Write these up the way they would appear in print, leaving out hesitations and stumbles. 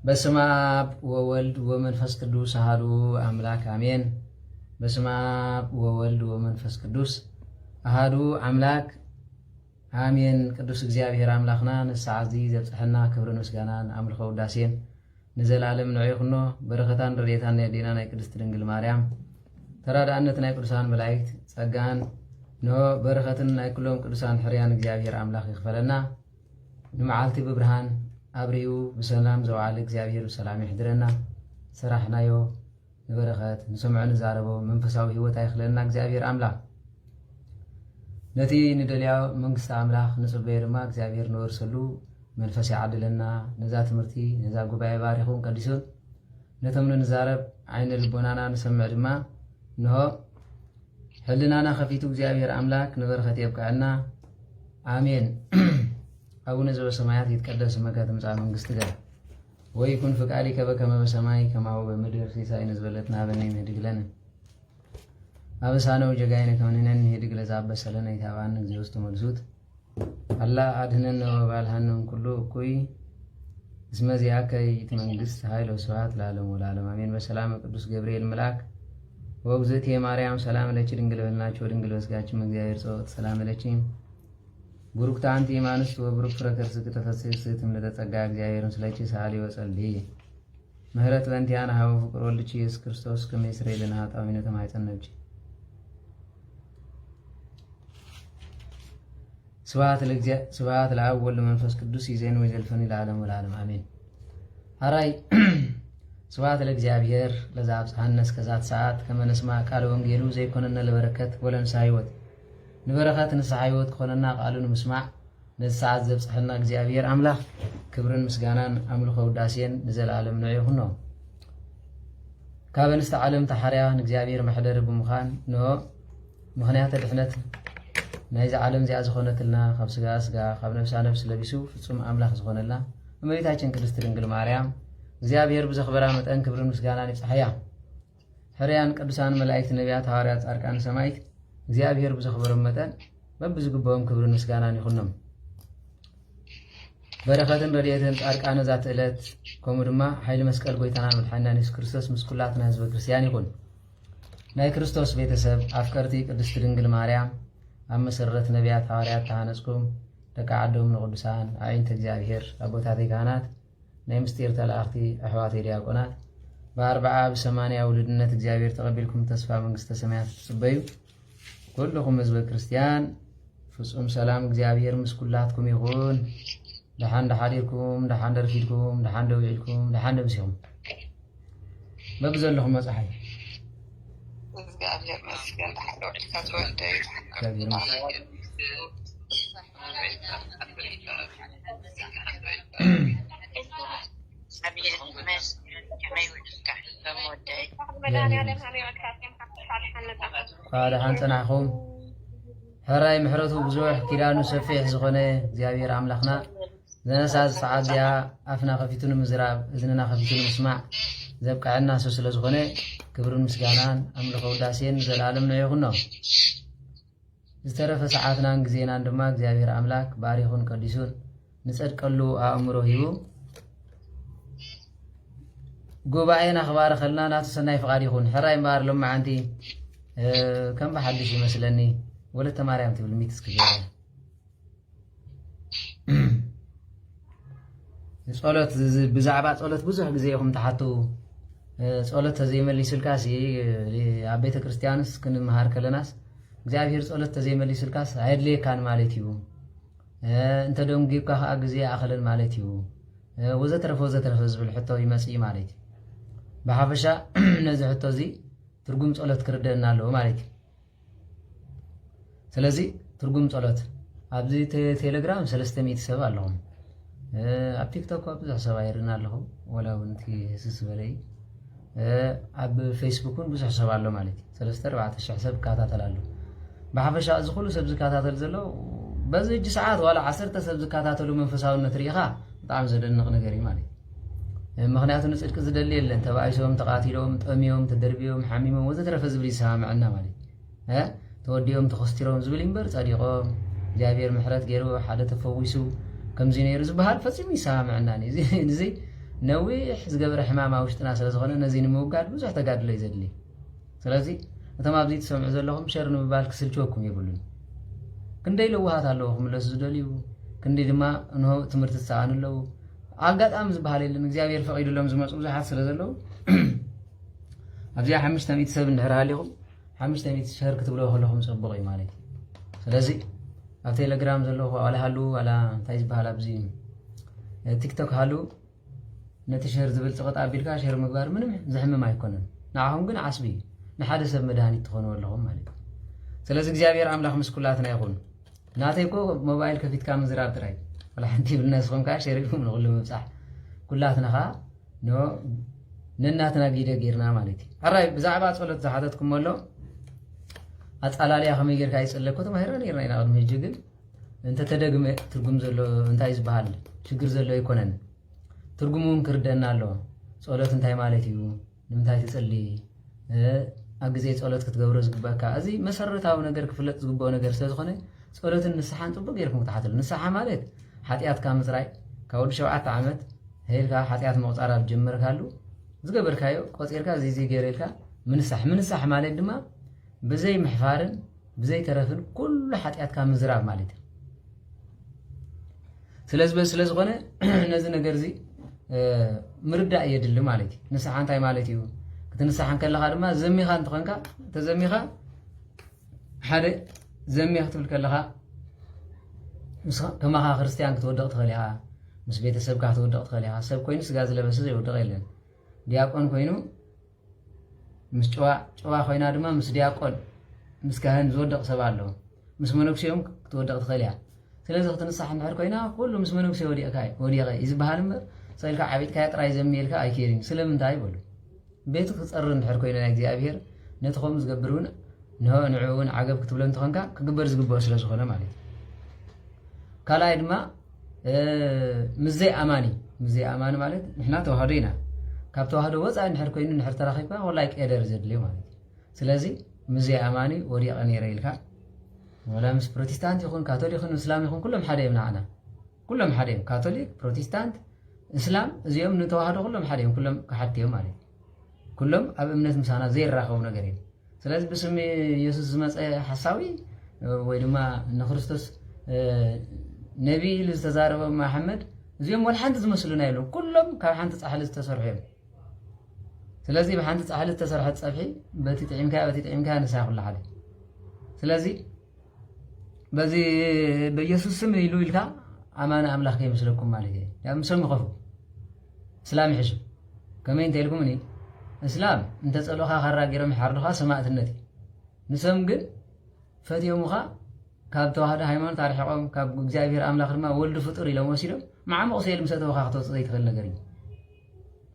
በስመ አብ ወወልድ ወመንፈስ ቅዱስ አሐዱ አምላክ አሜን። በስመ አብ ወወልድ ወመንፈስ ቅዱስ አሐዱ አምላክ አሜን። ቅዱስ እግዚአብሔር አምላኽና ንሰዓት እዚ ዘብፅሐና ክብርን ምስጋናን አምልኾ ውዳሴን ንዘላለም ንዑ ይኹኖ። በረኸታን ረድኤታን የዴና ናይ ቅድስት ድንግል ማርያም ተራዳእነት ናይ ቅዱሳን መላእክት ጸጋን ኖ በረኸትን ናይ ኩሎም ቅዱሳን ሕርያን እግዚአብሔር አምላኽ ይኽፈለና። ንመዓልቲ ብብርሃን አብሪኡ ብሰላም ዘውዓል እግዚአብሔር ብሰላም ይሕድረና። ስራሕናዮ ንበረኸት ንሰምዖ ንዛረቦ መንፈሳዊ ህይወት አይኽለና እግዚአብሔር አምላኽ። ነቲ ንደልያ መንግስቲ አምላኽ ንጽበየ ድማ እግዚአብሔር ንወርሰሉ መንፈስ ይዓድለና። ነዛ ትምህርቲ ነዛ ጉባኤ ባሪኹን ቀዲሱን ነቶም ንዛረብ ዓይነ ልቦናና ንሰምዕ ድማ እንሆ ሕልናና ከፊቱ እግዚአብሔር አምላክ ንበረኸት የብቃዕና አሜን። አቡነ ዘበሰማያት ይትቀደስ ስምከ ትምጻእ መንግሥትከ ወይኩን ፈቃድከ በከመ በሰማይ ከማሁ በምድር ሲሳየነ ዘለለዕለትነ ሀበነ ንህድግ ለነ አበሳነ ወጌጋየነ ከመ ንሕነኒ ንህድግ ለዘአበሰ ለነ ኢታብአነ እግዚኦ ውስተ መልሱት አላ አድኅነነ ወባልሐነ እምኩሉ እኩይ እስመ ዚአከ ይእቲ መንግሥት ኃይል ወስብሐት ለዓለሙ ወለዓለሙ አሜን። በሰላም ቅዱስ ገብርኤል መልአክ ወእግዝእትየ ማርያም ሰላም ለኪ ድንግል በልናችሁ ወድንግል በሥጋችም እግዚአብሔር ጸወት ሰላም ለኪ ቡሩክት አንቲ እምአንስት ወቡሩክ ፍሬ ከርሥኪ ተፈሥሒ ፍሥሕት እምልዕተ ጸጋ እግዚአብሔር ምስለኪ ሰአሊ ወጸልዪ ምህረት በእንቲአነ ሀበ ፍቁር ወልድኪ ኢየሱስ ክርስቶስ ከመ ይስረይ ለነ ኃጣውኢነ ተማኅፀነብኪ። ስብሐት ለአብ ወወልድ ወመንፈስ ቅዱስ ይእዜኒ ወይዘልፈኒ ለዓለሙ ወለዓለሙ አሜን። አራይ ስብሐት ለእግዚአብሔር ለዘአብጽሐነ እስከዛት ሰዓት ከመ ንስማዕ ቃለ ወንጌሉ ዘይኮነነ ለበረከት ወለንስሐ ሕይወት ንበረኸት ንስሐ ሕይወት ክኾነና ቃሉ ንምስማዕ ነዚ ሰዓት ዘብፅሐልና እግዚአብሔር አምላኽ ክብርን ምስጋናን አምልኾ ውዳሴን ንዘለዓለም ንዑ ይኹኖ። ካብ ኣንስቲ ዓለም ተሓርያ ንእግዚአብሔር መሕደሪ ብምዃን ንሆ ምኽንያተ ድሕነት ናይዚ ዓለም እዚኣ ዝኾነትልና ካብ ስጋ ስጋ ካብ ነፍሳ ነፍሲ ለቢሱ ፍጹም አምላኽ ዝኾነላ እመቤታችን ቅድስት ድንግል ማርያም እግዚአብሔር ብዘኽበራ መጠን ክብርን ምስጋናን ይብፅሐያ። ሕርያን ቅዱሳን መላእክት ነቢያት ሐዋርያት ጻድቃን ሰማዕት እግዚአብሔር ብዘኽበሮም መጠን በብዝግብኦም ክብርን ምስጋናን ይኹኖም። በረኸትን ረድኤትን ጻድቃን ዛቲ ዕለት ከምኡ ድማ ሓይሊ መስቀል ጎይታናን መድሓኒትናን ኢየሱስ ክርስቶስ ምስ ኩላትና ህዝበ ክርስቲያን ይኹን። ናይ ክርስቶስ ቤተሰብ ኣፍቀርቲ ቅድስቲ ድንግል ማርያም ኣብ መሰረት ነቢያት ሐዋርያት ተሃነጽኩም ደቂ ዓዶም ንቅዱሳን ኣዒንተ እግዚአብሔር ኣቦታተይ ካህናት ናይ ምስጢር ተላእኽቲ ኣሕዋተይ ዲያቆናት ብኣርብዓ ብሰማንያ ውልድነት እግዚአብሔር ተቐቢልኩም ተስፋ መንግስተ ሰማያት ትጽበዩ ኩልኩም ህዝበ ክርስቲያን ፍጹም ሰላም እግዚአብሔር ምስ ኩላትኩም ይኹን። ደሓን ደሓዲርኩም ደሓን ደርፊድኩም ደሓን ደውዒልኩም ደሓን ደምሲኹም በብዘለኹም መፅሓይ እግዚአብሔር መስገን ደሓን ደውዒልካ ተወልደዩ ደሓን ፀናሕኹም። ሕራይ ምሕረቱ ብዙሕ ኪዳኑ ሰፊሕ ዝኾነ እግዚአብሔር አምላኽና ዘነሳ ሰዓት እዚኣ ኣፍና ከፊቱ ንምዝራብ እዝንና ከፊቱ ንምስማዕ ዘብቃዕና ሰው ስለ ዝኾነ ክብርን ምስጋናን አምልኾ ውዳሴን ዘለዓለም ንዑ ይኹኖ። ዝተረፈ ሰዓትናን ግዜናን ድማ እግዚአብሔር አምላክ ባሪኹን ቀዲሱን ንጸድቀሉ ኣእምሮ ሂቡ ጉባኤና ክባረ ከልና ናቱ ሰናይ ፍቃድ ይኹን። ሕራይ እምበር ሎማዓንቲ ከም በሓድሽ ይመስለኒ ወለተ ማርያም ትብል ሚትስ ክገበ ጸሎት ብዛዕባ ጸሎት ብዙሕ ግዜ ኢኹም ተሓቱ ጸሎት ተዘይመሊስልካስ ኣብ ቤተ ክርስቲያንስ ክንመሃር ከለናስ እግዚአብሔር ጸሎት ተዘይመሊስልካስ ኣየድልየካን ማለት እዩ። እንተ ደንጊብካ ከዓ ግዜ ኣኸለን ማለት እዩ ወዘተረፈ ዝብል ሕቶ ይመጽእ ማለት እዩ። ብሓፈሻ ነዚ ሕቶ እዚ ትርጉም ጸሎት ክርደአና ኣለዎ ማለት እዩ። ስለዚ ትርጉም ጸሎት ኣብዚ ቴሌግራም 300 ሰብ ኣለኹም። ኣብ ቲክቶክ ብዙሕ ሰብ ኣይርና ኣለኹ ወላ እውን እቲ ህስስ በለይ ኣብ ፌስቡክን ብዙሕ ሰብ ኣሎ ማለት እዩ። 3-4,000 ሰብ ዝከታተል ኣሎ። ብሓፈሻ እዚ ኩሉ ሰብ ዝከታተል ዘሎ በዚ እጅ ሰዓት ዋላ 10 ሰብ ዝከታተሉ መንፈሳውነት ርኢኻ ብጣዕሚ ዘደንቕ ነገር እዩ ማለት እዩ። ምክንያቱ ንጽድቂ ዝደሊ የለን ተባኢሶም ተቃቲሎም ጠሚዮም ተደርቢዮም ሓሚሞም ወዘተረፈ ዝብል ይሰማምዐና ማለት እዩ። ተወዲኦም ተኸስቲሮም ዝብል እምበር ጸዲቆም እግዚአብሔር ምሕረት ገይሩ ሓደ ተፈዊሱ ከምዚ ነይሩ ዝበሃል ፈጺሙ ይሰማምዐና እዚ نويح زقبر حمامة وشتنا سلسخنا نزين موقعد بزح تقعد لي زدلي سلازي أتما بزيت سمع زلهم شرن ببالك سلجوكم يقولون كندي لو هذا اللهم لا زدليو كندي دما انه تمرت الساعه لو አጋጣሚ ዝባሃል የለን እግዚአብሔር ፈቂዱሎም ዝመጹ ብዙሓት ስለዘለው ኣብዚያ 500 ሰብ እንድሕራሊኹም 500 ሸር ክትብሎ ከለኹም ጽቡቕ እዩ ማለት እዩ ስለዚ ኣብ ቴሌግራም ዘለዎ ዋላ ሃሉ ዋላ እንታይ ዝባሃል ኣብዚ ቲክቶክ ሃሉ ነቲ ሸር ዝብል ጽቕጥ ኣቢልካ ሸር ምግባር ምንም ዝሕምም ኣይኮነን ንዓኹም ግን ዓስቢ ንሓደ ሰብ መድሃኒት ትኾኑ ኣለኹም ማለት እዩ ስለዚ እግዚአብሔር ኣምላኽ ምስኩላትና ይኹን ናተይኮ ሞባይል ከፊትካ ምዝራብ ጥራይ ولا حنتي بالناس خم كاش يريكم نقول لهم بصح كلاتنا خا نو نناتنا غير غيرنا مالتي الراي بزعبا صلت زحاتكم ولو اصلاليا خم يغير كاي صلكوت ما هيرن يرنا ناود ميجيغل انت تدغم ترغم زلو انتاي زبال ችግር ዘለው ይኮነን ትርጉሙን ክርደናለው ጸሎት እንታይ ማለት እዩ ንምታይ ተጸልይ አግዜ ጸሎት ክትገብሮ ዝግባካ እዚ መሰረታዊ ነገር ክፍለጥ ዝግባው ነገር ስለዝኾነ ጸሎትን ንስሓን ጥብቅ ጌርኩም ተሓተሉ ንስሓ ማለት حتيات كامزراي كاود 7 عامت هيلكا حتيات مقصار جمركالو زغبركايو قصيركا زي غيرلكا منصح مالك دما بزي محفارن بزي ترفن كل حتيات كامزراب مالك سلز غونه نزي ነገር زي مردا يدل مالك نصح انتي مالك يو كتنصحن كلها دما زميخا انتخنكا تزميخا حدا زميخ تبل كلها كما خريستيان كتودق تخليها مس بيتسب كا تودق تخليها سب كوين سغاز لبس يودق يلن دياقون كوينو مس ጨዋ ኮይና ድማ مس دياقون مس ካህን ዝወደቕ ሰብ ኣሎ مس منوكسيوم كتودق تخليها ስለዚህ ክትንሳሕ እንድሕር ኮይና ኩሉ مس منوكسي ወዲቕካ ይዝባሃል እምበር ሰልካ ዓቢትካ ጥራይ ዘሚልካ ኣይከይድን ስለምንታይ ይበሉ ቤቱ ክጸር እንድሕር ኮይና እግዚአብሔር ነትኹም ዝገብሩን ንዑውን ዓገብ ክትብሎ እንትኾንካ ክግበር ዝግባእ ስለዝኾነ ማለት كلا يدما مزي أماني مالت نحنا توهدينا كاب توهدو وزع نحر كوين نحر تراخيبا ولا يقدر زدلي مالت سلازي مزي أماني وري أني ريلكا ولا مس بروتستانت يكون كاثوليك يكون إسلام يكون كلهم حدا يمنعنا كلهم حدا كاثوليك بروتستانت إسلام زيهم نتوهدو كلهم حدا كلهم كحديهم مالت كلهم أب أمنة مسانا زي الراخو نجرين سلازي بسمي يسوع مس حساوي ويدما نخرستوس نبي لزتزارب محمد زيهم ولا حنت زمسلونا يلو كلهم كان حنت صحل استسرحهم سلازي بحنت صحل استسرحت صفحي بتطعمك نساء كل حاجه سلازي بزي بيسوع سم يلو يلكا امانه املاك يمسلكم مالك يا مسلم خفوا اسلام حشم كمين تلكم اني اسلام انت تصلوها خراغيرم حردها سماعتنتي نسم ግን ፈትየሙኻ ካብ ተዋህደ ሃይማኖት አርሕቆም ካብ እግዚአብሔር አምላክ ድማ ወልድ ፍጡር ኢሎም ወሲዶም ማዕመቕ ሰይል ምሰተውኻ ክትወፅእ ይትኽእል ነገር እዩ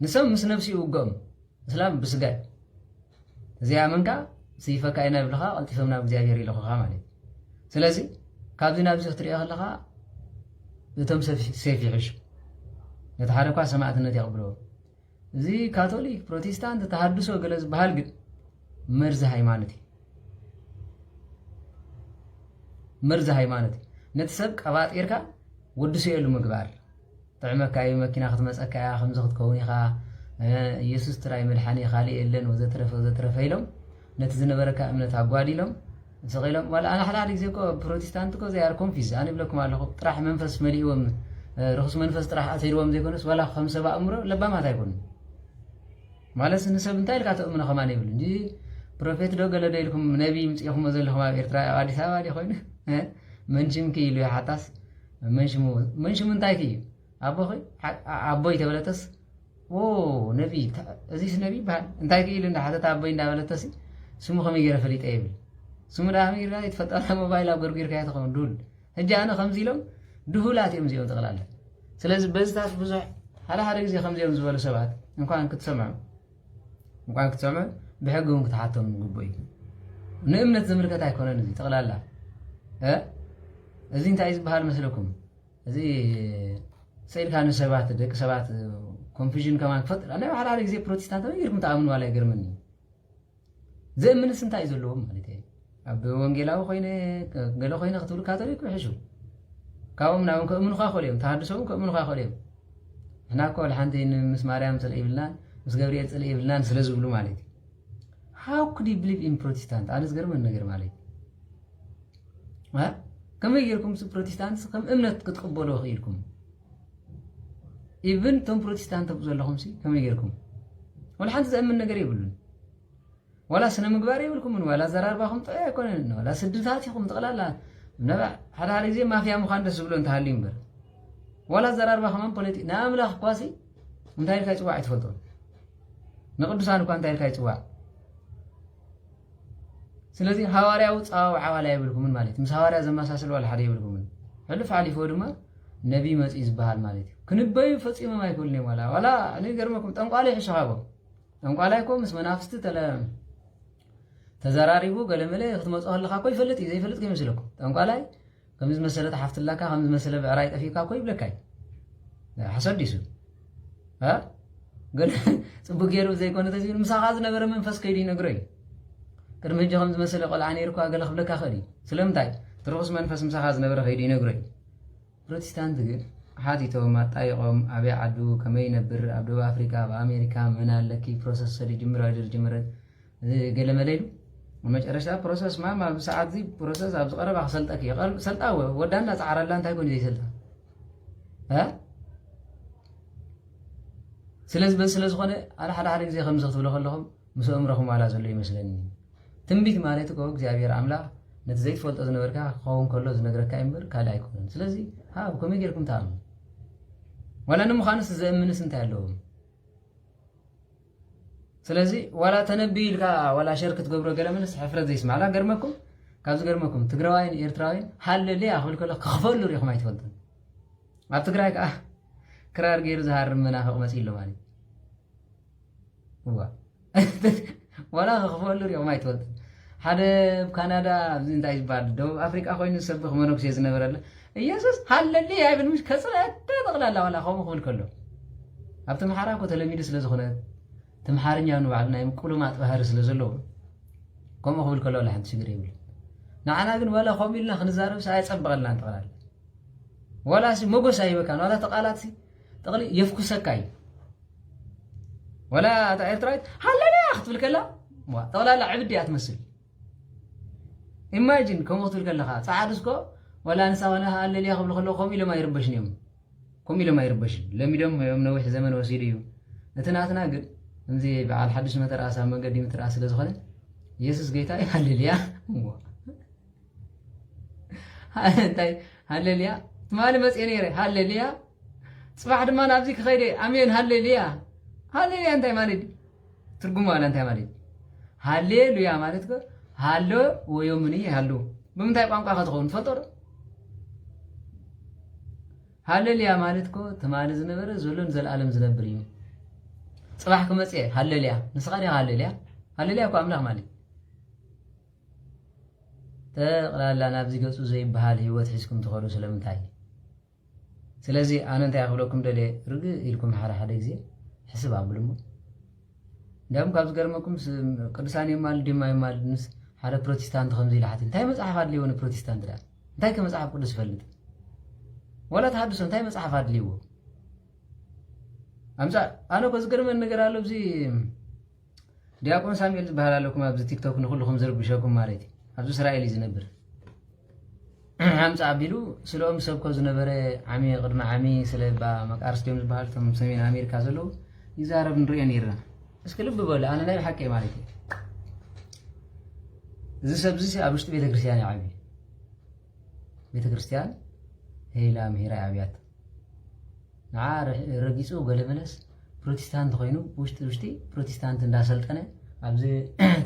ንሰብ ምስ ነፍሲ ይውግኦም እስላም ብስጋይ እዚኣ መንካ ሲፈካ ኢና ይብልኻ ቀልጢፎም ናብ እግዚአብሔር ኢለኹኻ ማለት ስለዚ ካብዚ ናብዚ ክትሪኦ ከለኻ እቶም ሰይፍ ይሕሹ ነቲ ሓደ እኳ ሰማዕትነት የቕብሎ እዚ ካቶሊክ ፕሮቴስታንት ተሃድሶ ገለ ዝበሃል ግን መርዚ ሃይማኖት እዩ مرز هايمانتي نتسب قباطيركا ودسو يلو مغبار طعمك اي ماكينه ختمصك يا خمسه تكوني خا يسوس تراي مدحاني خالي يلن وزترف يلوم نتزنبركا امنت اغواديلوم زغيلوم ولا انا حدا ديزيكو بروتستانت كو زي ار كونفيز انا بلكم علىكم طرح منفس مليوم رخص منفس طرح اتيروم زيكونس ولا خمسه بامرو لبا ما تايكون مالس نسب انتاي لكا تؤمن خمان يبل انجي بروفيت دو غلا ديلكم نبي مصيخم زلخم ارترا اديس ابا دي خوين منشم كيلو حتاس منشم انتاي كي ابو خوي ابو يتبلتس او نبي ازيس نبي بان انتاي كيلو انت حتى ابو እንዳበለተስ ስሙ ከመይገረ ፈሊጥ አይብል ስሙ ዳሚራ ይተፈጠረ ሞባይል አበርጊር ካይተኸም ዱል ህጃነ ከምዚሎም ድሁላት እዮም ዚኦም ተቀላለ ስለዚህ በዝታት ብዙ ሓደ ግዜ ከምዚኦም ዝበሉ ሰባት እንኳን ክትሰምዑ بحقهم كتحاتهم نقبوي نእምነት ዘምልከት አይኮነን እዚ ተቀላላ እዚ እንታይ ዝባሃል መስለኩም እዚ ሰይልካን ሰባት ደቅ ሰባት ኮንፊዥን ከማን ፈጥራ አና ሓደ ግዜ ፕሮቴስታንት ነው ይርኩም ተአምኑ ዋላ ይገርመኒ ዘእምንስ እንታይ ዘለዎም ማለት እዩ ኣብ ወንጌላዊ ኮይነ ገለ ኮይነ ክትብል ካቶሊክ ይሕሹ ካብኦም ናውን ከእምኑ ኻ ኾልዮም ተሃድሶም ከእምኑ ኻ ኾልዮም احنا كل حنتين مس مريم صلى يبلنا مس غبريل صلى يبلنا سلازبلو مالتي how could you believe in protestant أنا زغرم النجر مالتي ها كم يجيكم سو protestant كم امنت كتقبلوا خيركم even توم protestant تبزلهم سي كم يجيكم ولا حد زعم النجر يقولون ولا سنة مقبار يقولكم ولا زرار باخم طيب يكونن ولا سدتات يخم تقلالا نبع حدا زي ما فيها مخندس بلو انت هالين بر ولا زرار باخم بوليتيك نعم لا قاسي انت هاي كاي تواعي تفضل نقدسان كو انت هاي كاي تواع سلازي حوارياو صاو عوالا يبلكم مالتي مس حواريا زماساسل ولا حدا يبلكم حلف علي فودما نبي مص يزبحال مالتي كنبي فصيمه ما يقولني ولا اني غرمكم طنقالي حشابو طنقالي كو مس منافست تلا تزراريبو قلمله يختمص الله كوي فلت زي فلت كيف يمسلكم طنقالي كمز مساله حفت لك كمز مساله بعراي طفيكا كوي بلكاي حسديسو ها قال صبغيرو زي كونه تزين مساغاز نبر منفس كيدي نغري كرم هجي خمس مساله قال عنيركو اقل خبلكا خدي سلامتاي تروس منفس مساغاز نبر خيدي نغري بروتستانت ግን حاتيتو ما طايقوم ابي عدو كمي نبر ابدو افريكا بامريكا منالكي بروسس سدي جمره قلمليلو ومجرشا بروسس ما بساعات زي بروسس ابز قرب اخسلطك يقل سلطا ودانا صعرلا انت يكون زي سلطا ها سلاز بس سلاز خونه على حدا زي خمسه تبلو خلهم مسوم رخم على زلو يمسلني تنبيت مالتو كو እግዚአብሔር አምላክ ነትዘይት ፈልጦ ዝነበርካ ኸውን ከሎ ዝነግረካ ይምበር ካለ አይኮን ስለዚ ها بكم يجيكم تعال ولا نمخانس زمنس انت ያለው ስለዚህ ولا تنبي لك ولا شركه غبره ገለመንስ حفرت زي اسمع لا ገርመኩም ካብዝ ገርመኩም ትግራዋይን ኤርትራዊን ሃለለ ያخل ከሎ ከፈሉ ሪኹም አይትፈልጡ ኣብ ትግራይ ካ ክራር ገይሩ ዝሃር መናፈቅ መሲል ማለት هو ولا ከፈሉ ሪኹም አይትፈልጡ ሓደ ካናዳ እንታይ ይባል ደቡብ አፍሪካ ኮይኑ ሰብኽ መኖክስ ዝነበረለ ኢየሱስ ሃለለ ያብን ምሽ ከጽላት ተጠቅላላ ولا خو مخول كله ابت محرا كو تلميد ስለዝኾነ ተምሓርኛ ነው ባልና ይምቁሉማት ባህር ስለዘለው ኮም مخول كله ለሐንት ሽግር ይብል ናዓና ግን ولا ኸሚልና ክንዛረብ ሳይጸበቀልና እንጠራል ولا ሲ መጎሳ ይበካን ولا ተቃላት ሲ ተقلي يفكسكاي ولا ኤርትራዊት ሃለለ ያختብል ከላ ተقላላ ዕብድ ያትመስል ኢማጂን ኮም ወትል ከለኻ ጻዓድስኮ ولا انسى ولا هاللي ياخذ خلوكم الى ما يربشني كم الى ما يربش لم يدم يوم نوح زمن وسيديو نتناتنا قل انزي بعد حدش متر اسا منقدي متر اسا لزخله يسوس جيتا هالليا انتي هالليا مال مسيني هالليا صباح دما نابزيك خيري امين هالليا انتي مالد ترجم ولا انتي مالد هالليا مالتكو هالو ويومني هالو بمنتاي ቋንቋ ከተኾን ፈጠረ ሃሌሉያ ማለትኮ ተማለ ዝነበረ ዘሎን ዘላለም ዝነብር እዩ ጽባሕ ከመጽ ሃሌሉያ ንስኻኒ ሃሌሉያ እኮ አምላክ ማለት ተقላላ ናብዚ ገጹ ዘይበሃል ህይወት ሒስኩም ተኸሩ ስለምንታይ ስለዚ ኣነ እንታይ አኽብለኩም ደለ ርግ ኢልኩም ሓደ ግዜ ሕስብ አብሉሞ እንዳም ካብ ዝገርመኩም ቅዱሳን ይማል ድማ ይማል ንስ ሓደ ፕሮቴስታንት ከምዚ ኢላሓት እንታይ መጽሓፍ አድልይዎ ፕሮቴስታንት ዳ እንታይ ከመጽሓፍ ቅዱስ ፈልጥ ولا تحدث እንታይ መጽሐፍ አድልይዎ አምሳ አነ ኮ ዝገርመን ነገር አለ ብዚ ዲያቆን ሳሙኤል ዝበሃል ኣለኩም ኣብ ቲክቶክ ንኹልኩም ዝርብሸኩም ማለት ኣብዚ እስራኤል ዝነብር አምሳ አቢሉ ስለኦም ሰብኮ ዝነበረ ዓሚ ቅድመ ዓሚ ስለባ መቃርስቲዮም ዝበሃል ቶም ሰሜን አሜሪካ ዘለው ይዛረብ ንሪኦ ነይርና እስኪ ልብ በሉ ኣነ ናይ ሓቂ ማለት እዚ ሰብዚ ኣብ ውሽጢ ቤተክርስትያን ይዓቢ ቤተክርስትያን ሄላ ምሄራ አብያት ናር ረጊጹ ገለመለስ ፕሮቴስታንት ኮይኑ ውሽጢ ፕሮቴስታንት እንዳሰልጠነ ኣብዚ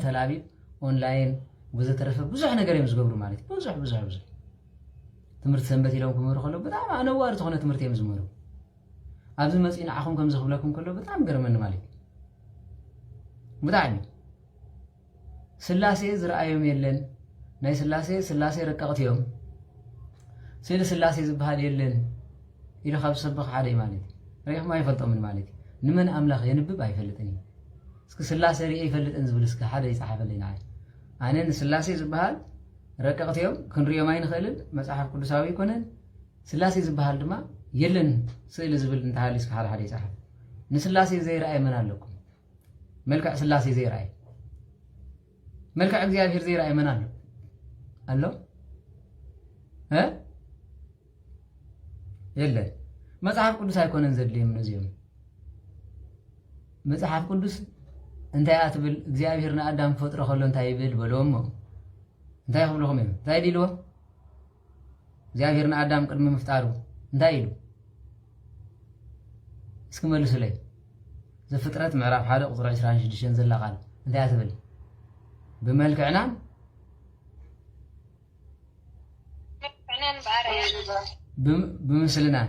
ተላቢብ ኦንላይን ወዘተረፈ ብዙሕ ነገር የምዝገብሩ ማለት ብዙሕ ትምህርት ሰንበት ኢሎም ክመሩ ከሎ በጣም ኣነዋር ዝኾነ ትምህርት የምዝመሩ ኣብዚ መጽኢና ኣኹም ከም ዝኽብለኩም ከሎ በጣም ገርመን ማለት ብጣዕሚ ስላሴ ዝረአዮም የለን ናይ ስላሴ ረቀቕት እዮም سيل سلاسي زبሃል የለን ኢሉ ካብ ሰብኽ ሓደ ማለት ረይኹም አይፈልጦምን ማለት ንመን አምላኽ የንብብ አይፈልጥኒ እስኪ ስላሴ ሪኤ ይፈልጥን ዝብል እስኪ ሓደ ይጻሓፈለና ኣነ ስላሴ ዝብሃል ረቀቕት እዮም ክንሪኦም ኣይንኽእልን መጽሓፍ ቅዱሳዊ ይኮነን ስላሴ ዝብሃል ድማ يلن سئل زبل انت هاليس كحال حديث أحد نسلاسي زي رأي من لكم ملكع سلاسي زي رأي ملكع እግዚአብሔር زي رأي من አለው አለው የለን መጽሐፍ ቅዱስ አይኮነን ዘድልም ነው ዚም መጽሐፍ ቅዱስ እንታይ አትብል እግዚአብሔርና አዳም ፈጥሮ ከሎ እንታይ ይብል በሎም እንታይ ይብልኩም እንታይ ዲልዎ እግዚአብሔርና አዳም ቅድመ መፍጣሩ እንታይ ይሉ እስኪ መልሱልኝ ዘፍጥረት ምዕራፍ 1 ቁጥር 26 ዘላ ቃል እንታይ አትብል بملكعنا بمثلنا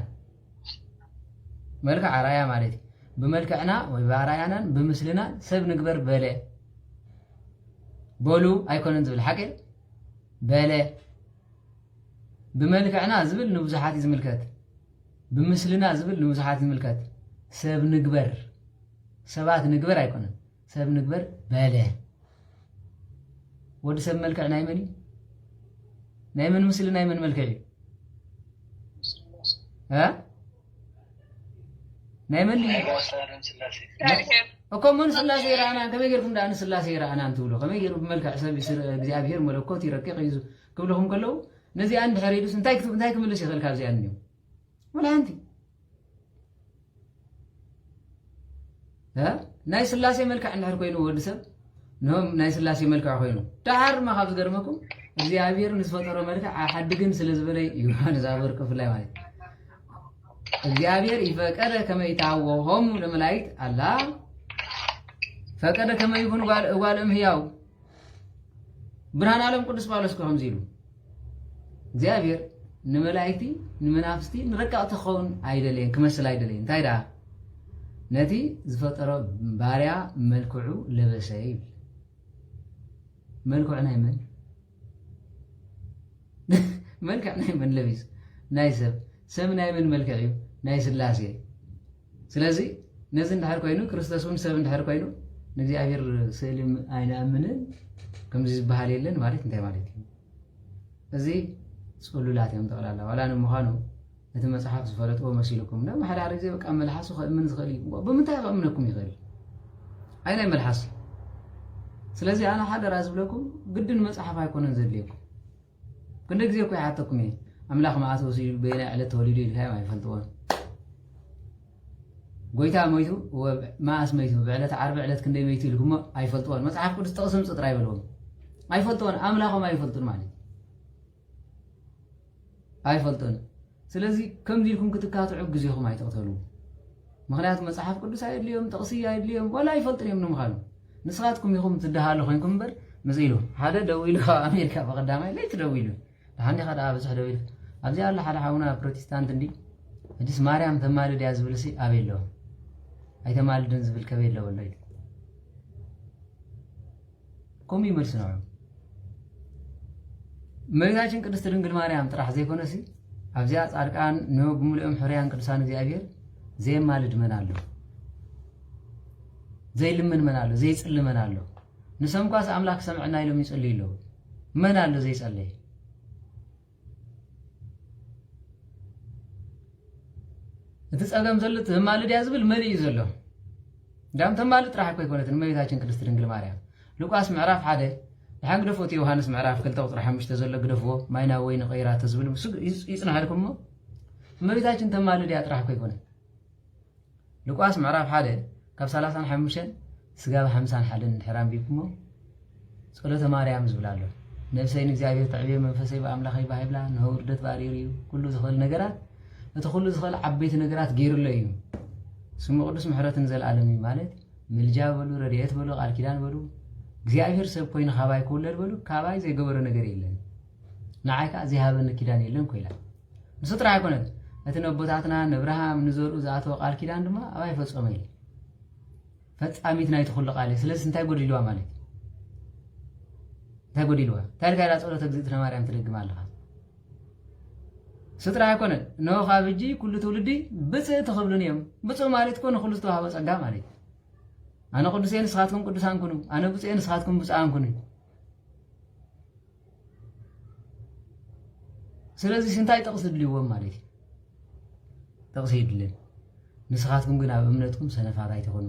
ملك عرايا مالتي بملكعنا وبعرايانا بمثلنا سب نكبر بلا بولو ايكون نزبل حكي بلا بملكعنا زبل نبزحات يزملكات بمثلنا زبل نبزحات يزملكات سب نكبر سبات نكبر ايكون سب نكبر بلا ود سب ملكع نايمني نايمن مثل نايمن ملكعي ها نايمن لي اكو من سلاسي رانا كما يغيركم دان سلاسي رانا انتولو كما يغيرو بملكع سب እግዚአብሔር መለኮት ይረቀቅ ይዙ كلهم كلو نزي عند حريدس انتي كتب انتي كملش يخل كابزي انيو ولا انت ها ناي سلاسي ملكع اندحر كوينو ود سب نهم ناي سلاسي ملكع خوينو دحر ما خاف زغرمكم እግዚአብሔር ንስፈጠሮ መልክዕ አሐድግን ስለዝበለ ይሁን ዛብር ክፍላይ ማለት እግዚአብሔር ይፈቀደ ከመ ይታወሆም ለመላእክት አላ ፈቀደ ከመ ይሁን ጓልም ህያው ብርሃን ዓለም ቅዱስ ጳውሎስ ከሆም ዚሉ እግዚአብሔር ንመላእክቲ ንመናፍስቲ ንረቃዕቲ ኸውን አይደለም ክመስል አይደለም ታይዳ ነቲ ዝፈጠሮ ባሪያ መልክዑ ለበሰይ መልክዑና ይመን መልክዕና ይመን ለቢስ ናይሰብ ሰብ ናይመን መልክዕ ናይ ስላሴ ስለዚህ ነዚ እንድሕር ኮይኑ ክርስቶስን ሰብ እንድሕር ኮይኑ ንእግዚአብሔር ስእልም አይናምንን ከምዚ ዝበሃል የለን ማለት እንታይ ማለት እዩ እዚ ጽሉላት እዮም ጠቅላላ ዋላ ንምዃኑ እቲ መጽሓፍ ዝፈለጥዎ መሲልኩም ዳ ማሕዳር ግዜ በቃ መልሓሱ ምን ዝኽእል ብምንታይ ቀምነኩም ይኽእል ኣይናይ መልሓስ ስለዚህ ኣነ ሓደራ ዝብለኩም ግድን መጽሓፍ ኣይኮነን ዘድልየኩም كل جزء كوي حتىكم إيه أملاك ما أتوصي بين على توليد الهاي ما يفلتون قويتها ميتو وما اسميتو بعلة عرب علة كندي ميتو لهم أيفلتون ما تعرف كل استقسم تطري بلهم أيفلتون أملاك ما يفلتون مالي أيفلتون سلازي كم ديلكم كتكاتو عق جزيهم ما يتقتلون مخلات ما تعرف كل سايد اليوم تقصية اليوم ولا يفلتون يوم نمخالو نسخاتكم يخم تدهالو خينكم بر مزيلو هذا دويلو أمريكا بقدامي ليه تدويلو عندي خد أبز حدا ويل أبزي الله حدا حونا بروتستانت عندي هديس ماريام تمال دي أزبلسي أبيلو أي تمال دنزبل كبيلو ولا يد كومي مرسناو ميزاجن قدس ترنجل ماريام تراح زي كونسي أبزي أركان نو بملئم حريان قدسان زي أبير زي مالد منالو زي لمن منالو زي يصل منالو نسمكاس أملاك سمعنا يلوم يصلي له منالو زي يصلي እትጸገም ዘልት ማልድ ያዝብል መሪ ይዘሎ ዳም ተማልጥ راح ይኮነት እመቤታችን ቅድስት ድንግል ማርያም ሉቃስ ምዕራፍ 1 ለሐግ ደፎት ዮሐንስ ምዕራፍ 2 ቁጥር 5 ተዘለ ግደፎ ማይና ወይን ቀይራ ተዝብል ይጽናሃልኩም እመቤታችን ተማልድ ያጥራህ ይኮነት ሉቃስ ምዕራፍ 1 ካብ 35 ስጋ 51 እንሕራም ቢኩሞ ጸሎተ ማርያም ዝብላሎ ነፍሰይን እግዚአብሔር ተዕቢየ መንፈሰይ በአምላኸይ ባይብላ ነው ውርደት ባሪር ኩሉ ዝኽል ነገራት እተኹሉ ዝኽእል ዓበይቲ ነገራት ገይሩለ እዩ ስሙ ቅዱስ ምሕረትን ዘለዓለም ማለት ምልጃ በሉ ረድኤት በሉ ቃል ኪዳን በሉ እግዚአብሔር ሰብ ኮይኑ ካባይ ክውለድ በሉ ካባይ ዘይገበረ ነገር የለን ንዓይካ ዘይሃበነ ኪዳን የለን ኮይላ ንሱ ጥራሕ ኣይኮነን እቲ ነቦታትና ነብርሃም ንዘርኡ ዝኣተወ ቃል ኪዳን ድማ ኣባይ ፈጸመ ኢለ ፈጻሚት ናይቲ ኩሉ ቃል ስለዚ እንታይ ጎዲልዋ ማለት እንታይ ጎዲልዋ ታሪካ ዳ ጸሎተ እግዝእትነ ማርያም ትደግም ኣለኻ سترا يكون نو خابجي كل تولدي بس تخبلون يوم بس ما عليك كون خلص توها بس أقام عليك أنا قدسين سخاتكم قدسان كنوا أنا بسين سخاتكم بس آم كنوا سلازي سنتاي تقصد لي وام عليك تقصيدلن نسخاتكم ግን ኣብ እምነትኩም ሰነፋት ኣይትኾኑ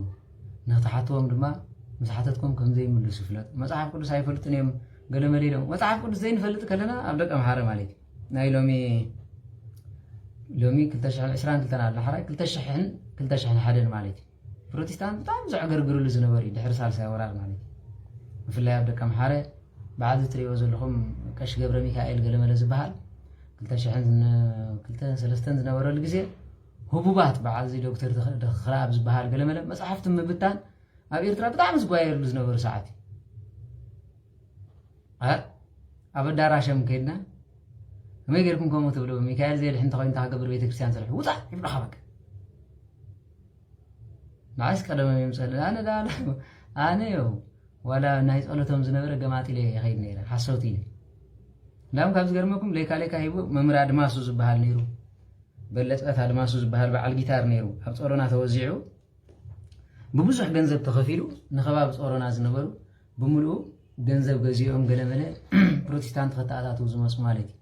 ነታሓትዎም ድማ مسحتكم كم زي من السفلات مصحف ቅዱስ ኣይፈልጥን እዮም ገለ መሊሎም መጽሐፍ ቅዱስ ዘይንፈልጥ ከለና ኣብ ደቀ መሓረ ማለት ናይ ሎሚ 2022 ተናል ሓራይ 2001 ማለት ፕሮቴስታንት በጣም ዝዕገርግሩሉ ዝነበሩ ድሕሪ ሳልሳይ ወራር ማለት ብፍላይ ኣብ ደቀ መሓረ بعد تريو ዘለኹም ቀሽ ገብረ ሚካኤል ገለ መለ ዝበሃል 2003 ዝነበረሉ ግዜ ህቡባት بعد زي ዶክተር خراب ዝበሃል ገለ መለ መጽሐፍት ምብታን ኣብ ኤርትራ በጣም ዝጓየሩሉ ዝነበሩ ሰዓት ኣብ ዳራሸም ከይድና ከመይ ጌርኩም ከምኡ ትብሉ ሚካኤል ዘየድሕን ተኾይንታ ክገብር ቤተክርስትያን ሰልሑ ውፃ ይብልኻ በቃ ናይስ ቀደም ይምፀል ኣነ ዮ ወላ ናይ ጸሎቶም ዝነበረ ገማጢለ ይኸይድ ነይረ ሓሶት ኢለ ላም ካብ ዝገርመኩም ሌካ ሂቡ መምራ አድማሱ ዝበሃል ነይሩ በለጸት አድማሱ ዝበሃል በዓል ጊታር ነይሩ ኣብ ጾሮና ተወዚዑ ببزح جنزب تخفيلو نخباب صورنا زنبرو بملؤ جنزب جزيهم جلمله بروتستانت خطأات وزمس مالتي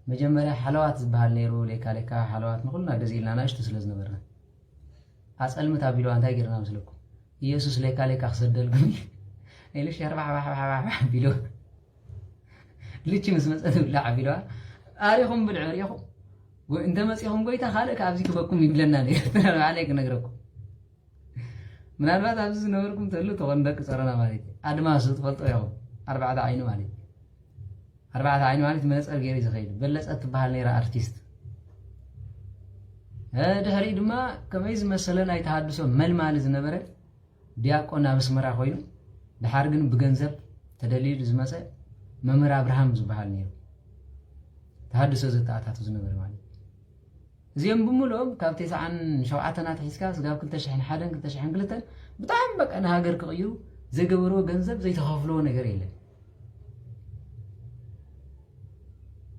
مجمرة حلوات زبال نيرو ليكا حلوات نقولنا جزيلنا ناش تسلز نبرنا أسأل متابلو أنت هاجرنا مسلكم يسوس ليكا خسدل قمي ليش يربح بيلو ليش مسمس لا بيلو أريهم بالعريهم وأنت مسيهم قويتا خالك عبزيك بكم يبلنا ليه عليك نقرأكم ምናልባት ኣብዚ ዝነበርኩም ተሉ ተወንደቅ ጸረና ማለት ኣድማስ ትፈልጦ ያው ኣርባዕተ ዓይኑ ማለት ኣርባዕተ ዓይኑ ማለት መነጽር ገይሩ ዝኸይድ በለጸት ትበሃል ነይራ ኣርቲስት ድሕሪ ድማ ከመይ ዝመሰለ ናይ ተሃድሶ መልማል ዝነበረ ዲያቆን ኣብ ኣስመራ ኮይኑ ድሓር ግን ብገንዘብ ተደሊሉ ዝመጸ መምህር አብርሃም ዝበሃል ነይሩ ተሃድሶ ዘተኣታቱ ዝነበረ ማለት زين بمولهم كابتن سعن شوعتنا تحسكاس قاب كنت شحن حدا كنت شحن قلتن بتعم بقى أنا هاجر كغيرو زي جبرو جنزب زي تخافلون نجريله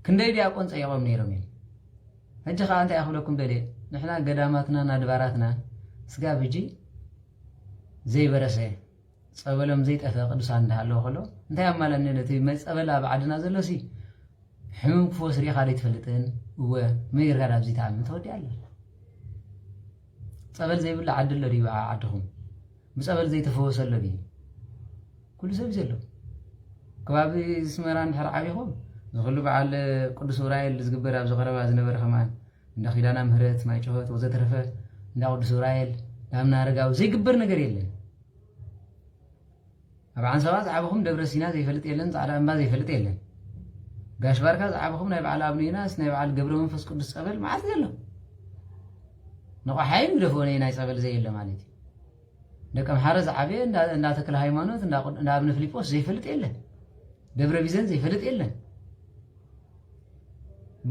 كندي دي أكون سيقوم نيرمين هجى خا أنت أخلكم دليل نحنا قداماتنا نادباراتنا سقاب يجي زي برسه صبلهم زي تفاقد ساندها لو خلو أنت يا مال النيلتي ما صبلا بعدنا زلسي حمم فوس ريخ على تفلتين هو ما يرجع بزيت عام تودي عليه صبل زي ولا عدل الذي عدهم بصبل زي تفوس الذي كل سب زلوا كباب اسمران حرعبيهم زغلوا بعد قدس ورايل زقبر ابز قربا زنبر كمان دخيلنا مهرت ما يشوفت وزترفه እንዳ ቅዱስ ዑራኤል ዳምና ረጋው ዘይግበር ነገር የለን አብዓን ሰባት ዓበኹም ደብረ ሲና ዘይፈልጥ የለን ጻዕዳ እምባ ዘይፈልጥ የለን ጋሽ ባርካ ዓበኹም ናይ በዓል አብኒናስ ናይ በዓል ገብረ መንፈስ ቅዱስ ጸበል ማለት ዘሎ ነቆ ሓይል ደፎነ ናይ ጸበል ዘይለ ማለት ደቀም ሓረዝ ዓበየ እንዳ ተክለ ሃይማኖት እንዳ አብነ ፊልጶስ ዘይፈልጥ የለን ደብረ ቢዘን ዘይፈልጥ የለን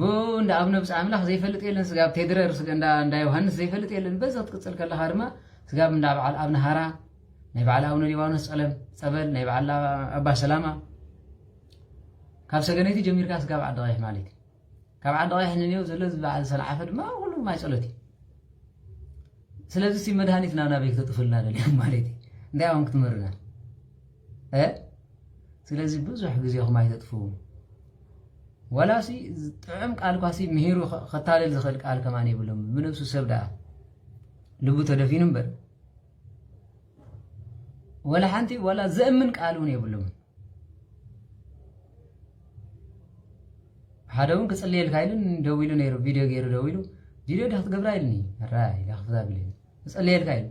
بو እንደ አብነ ብጻ አምላክ ዘይፈልጥ የለን ስጋብ ቴድረር እንዳ ዮሐንስ ዘይፈልጥ የለን በዛት ቅጽል ከለ ሃርማ ስጋብ እንዳ በዓል አብነ ሃራ ናይ በዓል አብነ ሊባኖስ ጸበል ናይ በዓል አባ ሰላማ ካብ ሰገነቲ ጀሚርካ ስጋብ ዓደጋይ ማለት ካብ ዓደጋይ ህንኔው ዘሎ ዝበዓል ሰልዓፈ ድማ ሁሉ ማይ ጸሎቲ ስለዚህ ሲመድሃኒት ናና ቤት ተጥፍልና አይደለም ማለት እንዳ ያውን ክትመርና ስለዚህ ብዙ ጊዜው ማይ ተጥፉ ولا سي طعم قال كاسي مهيرو خطالل زخل قال كمان يبلم بنفسه سبدا لبو تدفين بر ولا حنتي ولا زمن قالون يبلم حداون كصليل كايلن دويلو نيرو فيديو غيرو دويلو فيديو دحت غبرايلني راي لاخذا بلي صليل كايل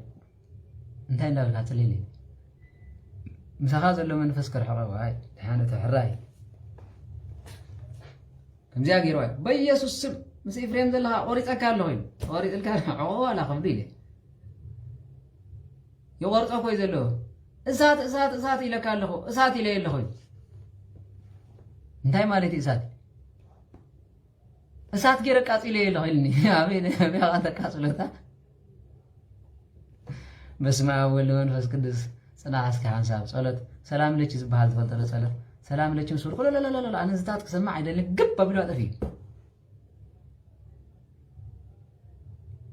انت اندا كصليل مسخا زلو منفس كرحوا واي حانته حراي كمزي غيروا بيسوس سم مسي فريند لها اوريت اكالوين اوريت الكار ولا خبديله يورطو كوي زلو اسات يلكالخو اسات يليلخو انتي مالتي اسات غير قاصي يليلخلني ابين بيا تقاصلتا بسمع اول منفس قدس صنع اسك حساب صلاه سلام لك زبال تفضل صلاه سلام لكم سور لا لا لا لا انا زتات كسمع አይደለም ግብ ብሎ አጥፊ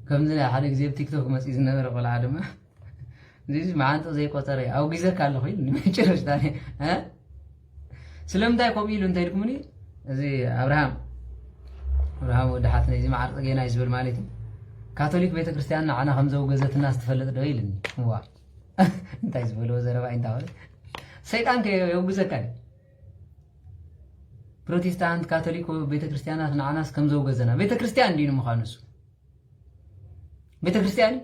ከምዝና ሓደ ግዜ በቲክቶክ መጽይ ዝነበረ ቆልዓ ድማ እዚ ማዓንተ ዘይ ቆጠረ አው ግዜ ካለ ኮይን ንመጨረሽ ታኔ ስለምታይ ቆም ኢሉ እንታይ ልኩምኒ እዚ አብርሃም ابراهام ودحاتنا زي ما عرق جينا يزبل مالتي كاثوليك بيت كريستيان انا خمزه وجزت الناس تفلت دغيلني هو انت يزبلوا زربا انت هول سيطان كيوجزك بروتستانت كاثوليك بيت كريستيانات نعناس كمزه وجزنا بيت كريستيان دين مخانس بيت كريستيان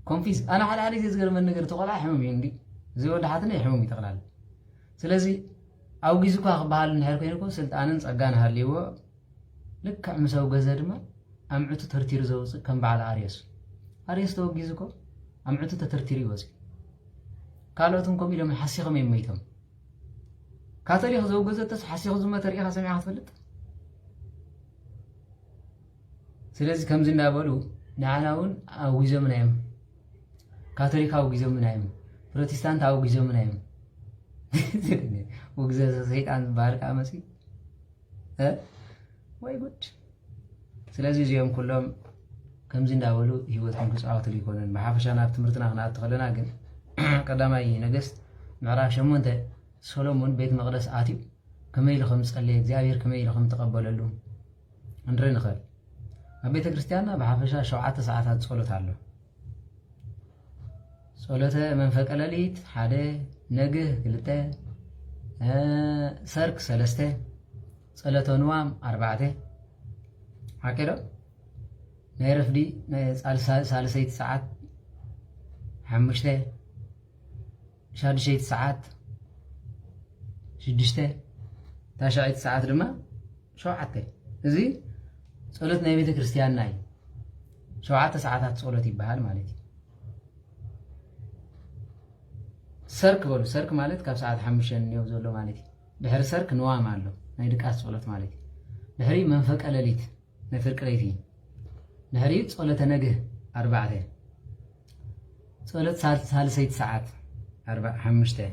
كونفيس انا على زغر من نغير تقلا حمم يندي زي ودحاتنا يحمم يتقلال ስለዚህ አው ጊዜኳ ባህል ንህር ኮይንኮ ስልጣንን ጸጋን ሃሊዎ ልክ ምሰው ገዘ ድማ አምዕቱ ተርቲር ዘውጽ ከም በዓል አርየስ ተው ጊዜኮ አምዕቱ ተተርቲር ይወጽ ካልኦትን ኮም ኢሎም ሓሲኹም የመይቶም ካቶሊክ ዘው ገዘ ተስ ሓሲኹ ዝመተሪኻ ሰሚዓ ትፈልጥ ስለዚህ ከምዝ እንዳበሉ ንዓናውን አው ጊዜም ናይም ካቶሊክ አው ጊዜም ናይም ፕሮቴስታንት አው ጊዜም ናይም وجزء سيطان بارك أمسي واي good سلازي زيهم كلهم كم زين داولو هيوتهم كسعات اللي يكونن محافشنا بتمرتنا هنا تخلنا جن قدامي نجست معرف شمون ده سولومون بيت مقدس آتيو كميل خمس قليل زاوير كميل خم تقبل اللهم عندنا خير بيت كريستيانا محافشة شوعات ساعات صلوا تعلو صلته من فك الليت حدا نجه قلته سرك سلسته صلاة نوام 4 هكذا نعرف دي سالسيت ساعات 5 شادشيت ساعات 6 تاشعيت ساعات دما شوعته زي صلاة نبي كريستيان ناي شوعات ساعات صلاة يبهال مالتي سرك بقول سرك مالت كاب ساعات 5 نيو زولو مالتي بحر سرك نوام አለው ናይ ድቃስ ጸሎት مالتي ድሕሪ መንፈቀ ሌሊት ነፍርቅ ለይቲ ድሕሪ ጸሎተ ነግህ 4 ጸሎት ሳልሰይት ሰዓት 5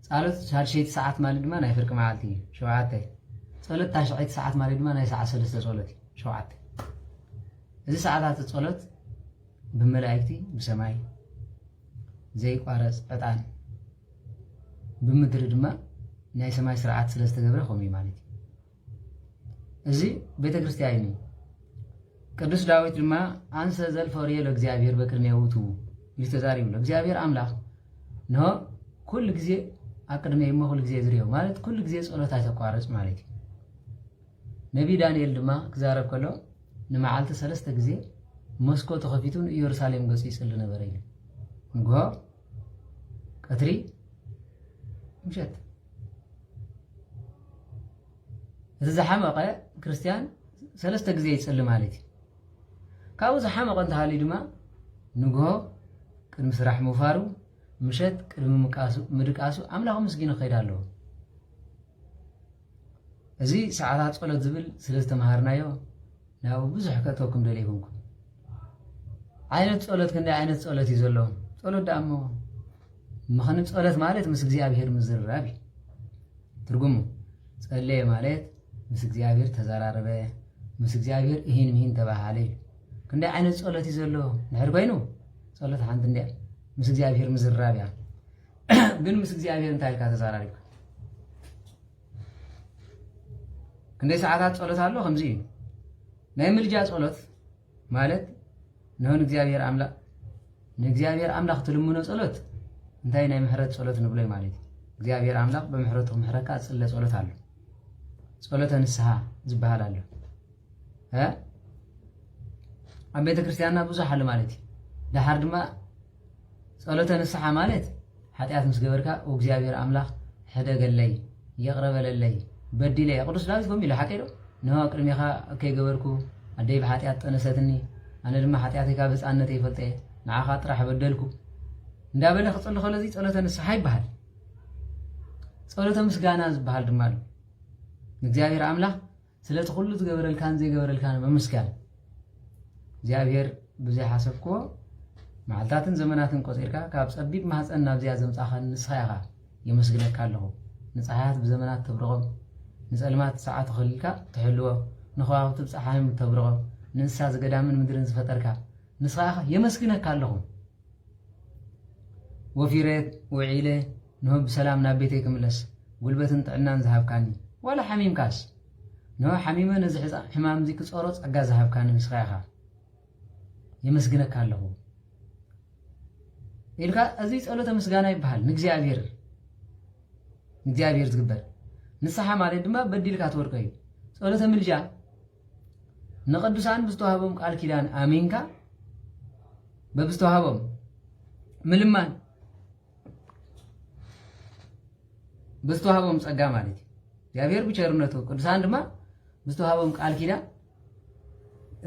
ጸሎት ሳልሰይት ሰዓት ማለት ድማ ናይ ፍርቅ መዓልቲ 7 ጸሎት ታሽዒት ሰዓት ማለት ድማ ናይ ሰዓት 3 ጸሎት 7 እዚ ሰዓታት ጸሎት ብመላእክቲ ብሰማይ ዘይቋረጽ ዕጣን بمدر دما ناي سماي سرعات سلسته غبره خومي مالتي ازي بيت كريستياني ቅዱስ ዳዊት ድማ አንሰ ዘልፈሪየ ለእግዚአብሔር በቅድሜውቱ ይስተዛሪው ለእግዚአብሔር አምላክ ነው ኩል ጊዜ አቅድሜ የመሁል ጊዜ ዝሪው ማለት ኩል ጊዜ ጸሎት አይተቋረጽ ማለት ነቢ ዳንኤል ድማ ክዛረብ ከሎ ንመዓልተ 3 ጊዜ መስኮት ተኸፊቱን ኢየሩሳሌም ገጽ ይጽል ነበር ይል እንጎ ቀትሪ مشت إذا حمقة كريستيان 3 ጊዜ يصلي مالتي كاو زحمقة انت هالي دما نغو ቅድም ስራሕ መፋሩ ምሸት ቅድም ምድቃሱ አምላኹ ምስጊኑ ኸይዳለሁ እዚ ሰዓታት ጸሎት ዝብል ስለዝተማሃርናዮ ናው ብዙሕ ከተወኩም ደለይኩምኩም ዓይነት ጸሎት ክንደይ ዓይነት ጸሎት እዩ ዘሎ ጸሎት ዳሞ مخن ጸሎት ማለት ምስ እግዚአብሔር ምዝራብ ትርጉሙ ጸለየ ማለት ምስ እግዚአብሔር ተዘራረበ ምስ እግዚአብሔር ይህን ተባሃለ ክንደይ ዓይነት ጸሎት እዩ ዘሎ ንሕር ኮይኑ ጸሎት ሓንቲ እንደ ምስ እግዚአብሔር ምዝራብ ያ ግን ምስ እግዚአብሔር እንታይ ልካ ተዘራሪብካ ክንደይ ሰዓታት ጸሎት አሎ ከምዚ ናይ ምልጃ ጸሎት ማለት ነውን እግዚአብሔር አምላክ ትልሙኖ ጸሎት እንታይ ናይ ምሕረት ጸሎት ንብሎይ ማለት እግዚአብሔር አምላክ በምሕረቱ ምሕረካ ጽለ ጸሎት አለ ጸሎተ ንስሐ ዝባሃል አለ ኣብ ቤተ ክርስቲያንና ብዙሕ አለ ማለት ዳሓር ድማ ጸሎተ ንስሐ ማለት ኃጢአት ምስ ገበርካ እግዚአብሔር አምላክ ሕደገለይ ይቅረበለለይ በዲለ ቅዱስ ዳዊት ከም ኢሉ ሓቂዶ ነው ቅድሚኻ ከይገበርኩ ኣደይ በኃጢአት ጠነሰትኒ ኣነ ድማ ኃጢአተይ ካብ ህፃነተይ ይፈልጠ ንዓኻ ጥራሕ በደልኩ እንዳበለ ክጽል ኸለዚ ጸሎተ ንስሐ ይባሃል ጸሎተ ምስጋና ዝባሃል ድማ አለ እግዚአብሔር አምላክ ስለቲ ሁሉ ዝገበረልካን ዘይገበረልካን መመስገን እግዚአብሔር ብዙይ ሓሰብኮ መዓልታትን ዘመናትን ቆፂርካ ካብ ጸቢብ ማህፀን ናብ ዝያ ዘምጻኸን ንስኻኻ የመስግነካ ኣለኹ ንፀሓያት ብዘመናት ተብረቖም ንጸልማት ሰዓት ኸልልካ ትሕልዎ ንኸዋኽብቲ ብፀሓይም ተብረቖም ንእንስሳ ዘገዳምን ምድርን ዝፈጠርካ ንስኻኻ የመስግነካ ኣለኹ ወፊረት ውዒለ ንሆ ብሰላም ናብ ቤተይ ክምለስ ጉልበትን ጥዕናን ዝሃብካኒ ወላ ሓሚምካስ نو حميمة نزح حمام زيك صورت أجازها بكان مسخاها يمسجنك الله إلقى أزيز أوله مسجنا يبحال نجزي عبير تقبل نصحى مالي دما بدي لك أتوركي أوله ملجأ نقدسان بستوهبهم قال كيلان آمينكا ببستوهبهم ملمان بستوهبهم صقا مالتي عبير بچرنته قدسان دما بستوهبهم قال كيلان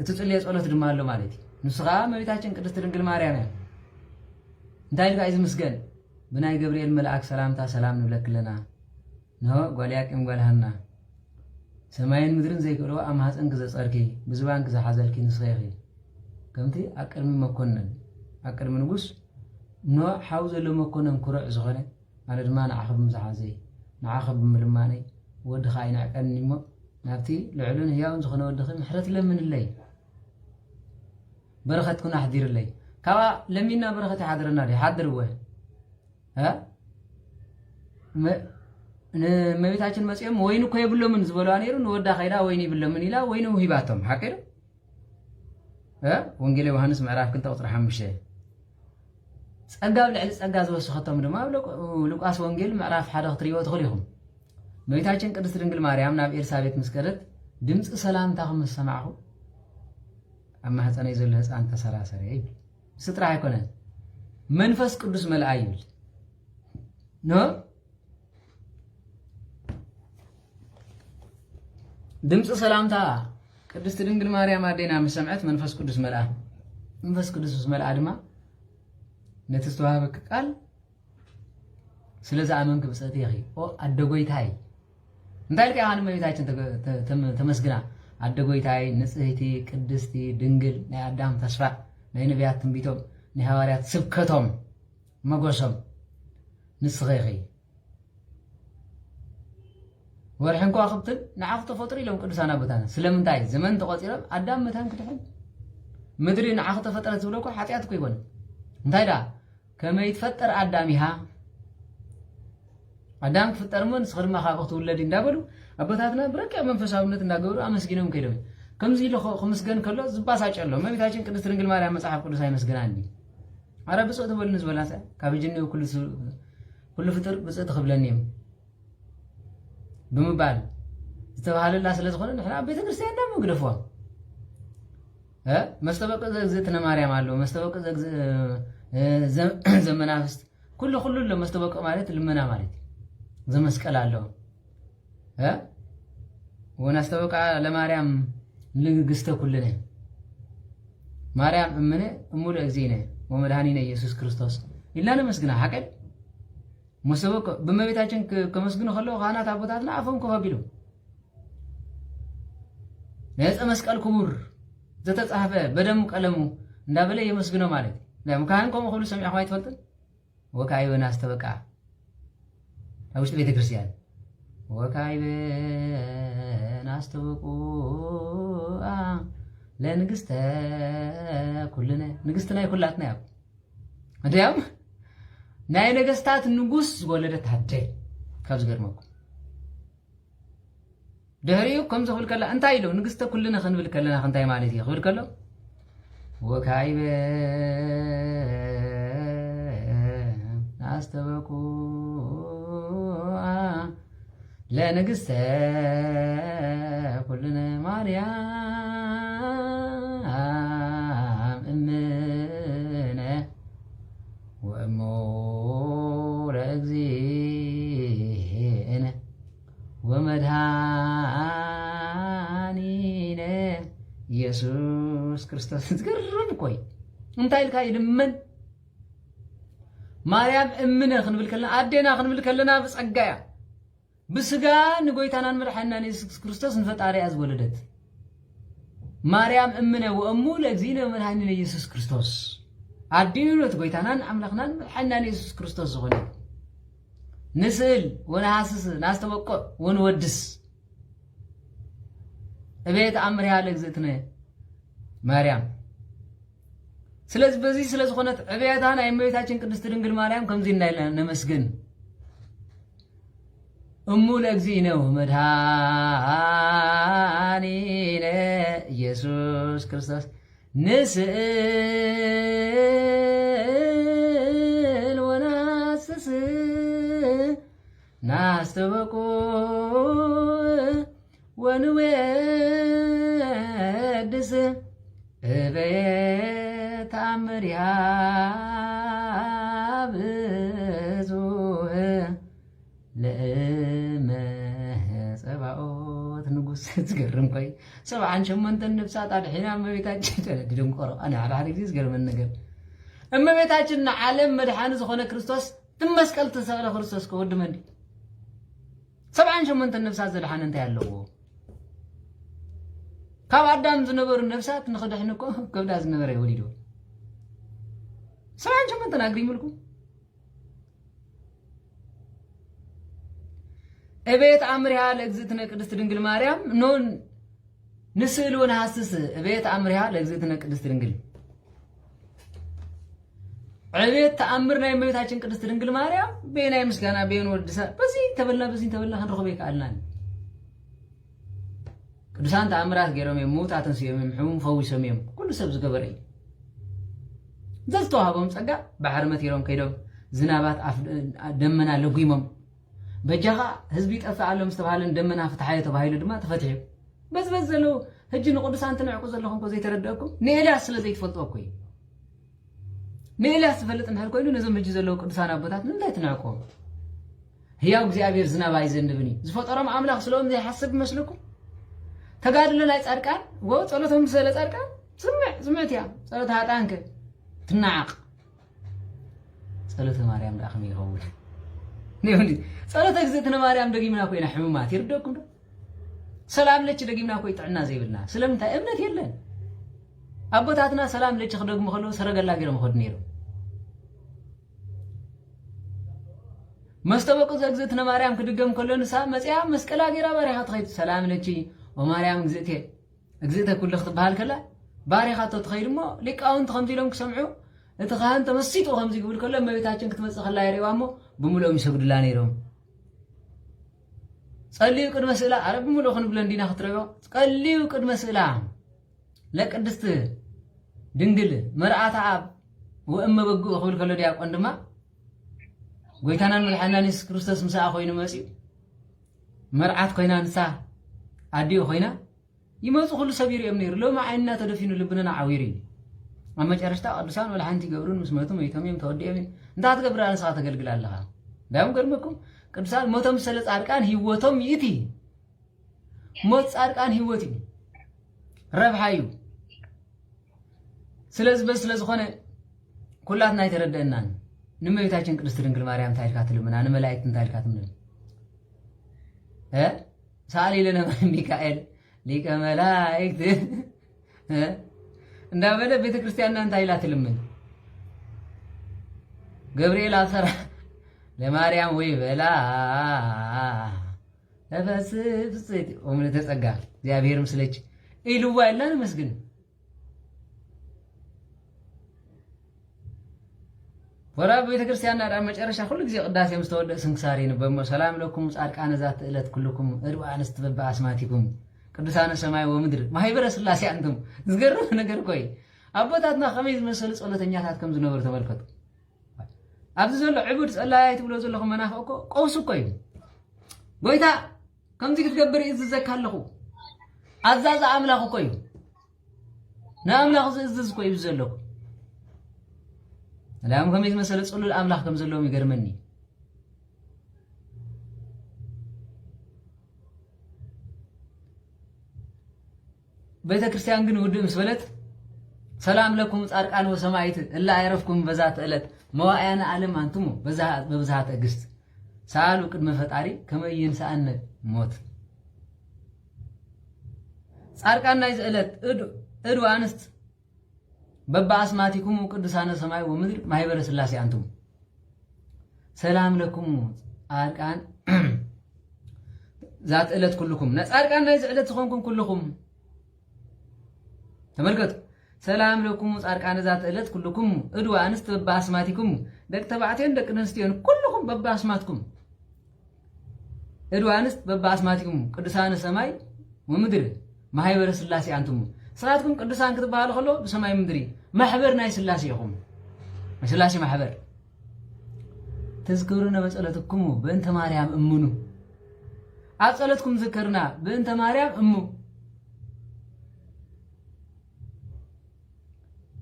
እትጽልይ ጸሎት ድማ አለ ማለት ንስኻ መቤታችን ቅድስት ድንግል ማርያም እንዳይልጋ ይዝ ምስገን ብናይ ገብርኤል መልአክ ሰላምታ ሰላም ንብለክለና ነው ጓልያቅም ጓልሃና ሰማይን ምድርን ዘይክእሎ አማሐፀን ክዘጸርኪ ብዝባን ክዘሓዘልኪ ንስኸይኺ ከምቲ አቅድሚ መኮነን አቅድሚ ንጉስ ነው ሓው ዘሎ መኮነን ኩርዕ ዝኾነ ማለት ድማ ንዓኸብ ምዝሓዘይ ንዓኸብ ምልማነይ ወድኻ ይናቀኒ ሞ ናብቲ ልዕሉን ህያውን ዝኾነ ወድኺ ምሕረት ለምንለይ بركة كنا حدير لي كوا لمينا بركة حضرنا لي حضر وين ها ما بيتاچن مسيم وينو كوي بلو من زبلانيرو نودا خيرا ويني بلو من يلا وينو هيباتهم حقير ها وانجيل يوحنس معراف كنت اطرح حمشه ጸጋብ ልዕሊ ጸጋ ዝወስኸቶም ድማ ሉቃስ ወንጌል ምዕራፍ 1 ክትሪዎ ትኽእሉኹም መቤታችን ቅድስት ድንግል ማርያም ናብ ኤልሳቤጥ ምስከረት ድምጽ ሰላምታ ከምሰማዑ أما هتأنا يزول هتأنت سراسر يبل سترة هيكون منفس قدس ملأ يبل نو دمس سلامتا قدس تدنقل ماريام عدينا مسمعت منفس قدس ملأ منفس قدس ملأ دما نتستوها بك قال سلزا أمامك بسأتي يخي أو أدقويت هاي انتهي كي أنا مبيتاي تمسقنا አደጎይታይ ንጽህቲ ቅድስቲ ድንግል ናይ አዳም ተስፋ ናይ ነቢያት ትንቢቶም ናይ ሐዋርያት ስብከቶም መጎሶም ንስኸይኺ ወርሕን ከዋኽብትን ንዓኽ ተፈጥሩ ኢሎም ቅዱሳን አቦታና ስለምንታይ ዘመን ተቆፂሮም አዳም መታን ክትሕል ምድሪ ንዓኽ ተፈጠረት ዝብሎ እኮ ሓጢአት እኮ ይኮነ እንታይ ዳ ከመይ ይትፈጠር አዳም ኢኻ አዳም ክፍጠር ሞ ንስኽ ድማ ካብኡ ክትውለድ እንዳበሉ አባታትና ብረቅ መንፈሳውነት እንዳገበሩ አመስግነውም ከይደው ከምዚ ለኹ ከምስገን ከሎ ዝባሳጨሎ መቤታችን ቅድስት ድንግል ማርያም መጽሐፍ ቅዱስ አይመስገናኒ አረ ብጾት በልን ዝበላሳ ካብ ጅንው ኩሉ ፍጥር ብጾት ተኽብለኒም ብምባል ዝተባሃለላ ስለ ዝኾነ ንሕና ቤተ ክርስቲያን ደሞ ግደፍዋ መስተበቀ ዘግዝእትነ ማርያም አለው መስተበቀ ዘመናፍስት ኩሉ ለመስተበቀ ማለት ልመና ማለት ዘመስቀል አለው ونستوقع لماريام لنقسته كلنا مريم أمنا أمور أجزينا ومدهانينا يسوع كريستوس إلا نمسكنا حكل مستوقع بما بيتاچن كمسكنا خلوا غانا تابوتاتنا عفهم كفابيلو ناس أمسكال كمور زتت أحفة بدم قلمو ندابله يمسكنا مالك لا مكان كم خلوا سمع خوايت فلتن وكاي ونستوقع أوش بيت كريستيان وكايب ناستوقوا لنقسته كلنا نقستنا كلاتنا يا أديام ناي نقستات النقوس ولدت هدي كابز غيرمكم دهريو كم زخول كلا أنت أيلو نقسته كلنا خنبل كلنا خنتاي مالتي خبر كلا وكايب ناستوقوا لا نقسته كلنا مريم أمنا وأمور أجزينا ومدهانينا يسوع كريستوس تقرب كوي انت هاي الكاي لمن مريم أمنا خنبل كلنا عدينا خنبل كلنا بس عقايا بسجا نقولتنا نمرحنا يسوع كريستوس نفتاري از ولدت مريم أمنا وأمو لجزينا ومرحنا يسوع كريستوس عدينا تقولتنا أملاكنا نمرحنا يسوع كريستوس زغني نسأل ونحسس ناس توقع ونودس أبيت أمرها لجزتنا مريم سلز بزي سلز خونت أبيت أنا يمبيت هاتشين كدسترين قل مريم كم زين نمسجن أمو لأجزينا ومدهانينا يسوس كريستوس نسأل وناسس ناس تبقوا ونودس بيت عمريها بزوه لما سبعوت نقص تقرم كوي سبعا شمنت النفسات على حين ما بيتاجي تدم قرأ أنا على حد يجلس قرم النجر أما بيتاجنا عالم مدحان زخون كريستوس تمسكل تسأل كريستوس كود مندي سبعا شمنت النفسات زلحان انت يالله كاب عدام زنبر النفسات نخد حنكو كبدا زنبر يوليدو سبعا شمنت ناقري ملكو أبيت عمرها لأجزتنا قدست دنقل ماريام نون نسأل ونحسس أبيت عمرها لأجزتنا قدست دنقل أبيت عمرنا يميتاچن قدست دنقل ماريام بينا يمسكنا بين ودسا بزي تبلا خنرخو بيك علنان قدسان تعمرات غيرهم يموت عتنسيهم يمحوم فويسهم يم كل سب زغبري زلتوهابهم صقا بحرمت يروم كيدوم زنابات دمنا لغيمم بجاغا حزبي طفع على مستبحالن دمنا فتحايه تبايل دما تفتحي بس زلو هجي نقدسان تنعقو زلهم كو زي ترداكم نيلاس سلازي تفلطو كوي نيلاس فلط انحل كوينو نزم هجي زلو قدسان ابوتات من لا تنعقو هياو እግዚአብሔር ዝናብ አይዘንብኒ ዝፈጠሮም አምላክ ስለኦም ዘይሐስብ መስልኩም ተጋድሎ ላይ ጻድቃን ወ ጸሎቶም ስለ ጻድቃን ስምዕት ያ ጸሎት ሃጣንከ ትናዓቅ ጸሎተ ማርያም ዳኽም ይኸውን ነውንዲ ጸሎተ እግዝእትነ ማርያም ደጊምና ኮይና ሕሙማት ይርደኩም ሰላም ለች ደጊምና ኮይ ጥዕና ዘይብልና ስለምንታይ እምነት የለን አቦታትና ሰላም ለች خدغم خلو ሰረገላ ገረም ሆድ ነይሩ مستوى قزق زتنا مريم كدقم كلون سا مسيا مسكلا غيرا باريخات خيت سلام لكي ومريم اجزتي اجزتها كل خط بحال كلا باريخات تخيل مو ليقاون تخمزي لهم كسمعوا اتخان تمسيتو خمزي يقول كل ما بيتاچن كتمص خلا يريوامو بمولو يسجدلا نيرو صليو قد مسئلا عرب مولو خن بلندينا خطريو صليو قد مسئلا لقدست دنگل مرعات عاب وام بغو خول كلو ديا قندما ጎይታናን መድኃኒታን ክርስቶስ ምሳ ኮይኑ መሲኡ መርዓት ኮይና ንሳ አዲዮ ኮይና ይመጹ ሁሉ ሰቢር የምነር ሎማ አይና ተደፊኑ ልብና ዓዊሪ አመ መጨረሻ ቅዱሳን ወላሐንቲ ገብሩን መስመቱም ይተምም ተወዲየም እንታት ገብራ አንሳ ተገልግላለህ ዳም ገርመኩም ቅዱሳን ሞተም ሰለ ጻድቃን ህይወቶም ይእቲ ሞት ጻድቃን ህይወቲ ረብሃዩ ስለዚህ ስለዝኾነ ኩላትና ይተረደናን ንመቤታችን ቅድስት ድንግል ማርያም ታሪካት ለምና ንመላእክትን ታሪካት ምን ሳሊ ለነ ሚካኤል ሊቀ መላእክት እንዳበለ ቤተክርስቲያን አንተ አይላት ለምን ገብርኤል አሰራ ለማርያም ወይ በላ ተፈስፍት ወምን ተጸጋ እግዚአብሔርም ስለች ኢሉዋ ይላል መስግን ወራ ቤተክርስቲያን አዳ መጨረሻ ሁሉ ጊዜ ቅዳሴ ምስተወደ ስንክሳሪን በመሰላም ለኩም ጻድቃነ ዛት ዕለት ኩልኩም እድባ አንስት በአስማቲኩም ቅዱሳነ ሰማይ ወምድር ማህበረ ስላሴ አንቱም ዝገርም ነገር ኮይ አቦታትና ኸመይ መስል ጸሎተኛታት ከም ዝነበሩ ተመልከቱ ኣብዚ ዘሎ ዕቡድ ጸላያት ብሎ ዘለኹም መናፍቆ ቆውስ ኮይ ጎይታ ከምዚ ክትገብር ይዝዘካለኹ አዛዛ አምላኽ ኮይ ናአምላኽ ዝዝዝ ኮይ ዘለኹ ላም ከመይዝ መሰለ ጽሉል አምላክ ከም ዘለውም ይገርመኒ ቤተክርስቲያን ግን ውድ ምስበለት ሰላም ለኩም ጻድቃን ወሰማይት እላ አይረፍኩም በዛት ዕለት መዋዕያነ ዓለም አንቱሙ በብዛት ትዕግስት ሳሉ ቅድመ ፈጣሪ ከመይን ሰአነ ሞት ጻድቃን ናይ ዕለት እዱ አንስት በባስማቲኩም ቅዱሳነ ሰማይ ወምድር ማህበረ ስላሴ አንቱም ሰላም ለኩም ጻድቃን ዛት ዕለት ኩልኩም ጻድቃን ናይ ዕለት ዝኾንኩም ኩልኩም ተመልከቱ ሰላም ለኩም ጻድቃን ዛት ዕለት ኩልኩም እዱ አንስት በባስማቲኩም ደቅ ተባዕቴን ደቅ ነስቲዮን ኩልኩም በባስማትኩም ادوانست بباسماتكم قدسان السماي ومدر ما هي بر سلاسي انتم صلاتكم قدسان كتبالو خلو بسماي مدري محبر ناي سلاسيكم سلاسي محبر تذكرون بصلاتكم بنت مريم امنو اصلاتكم ذكرنا بنت مريم امو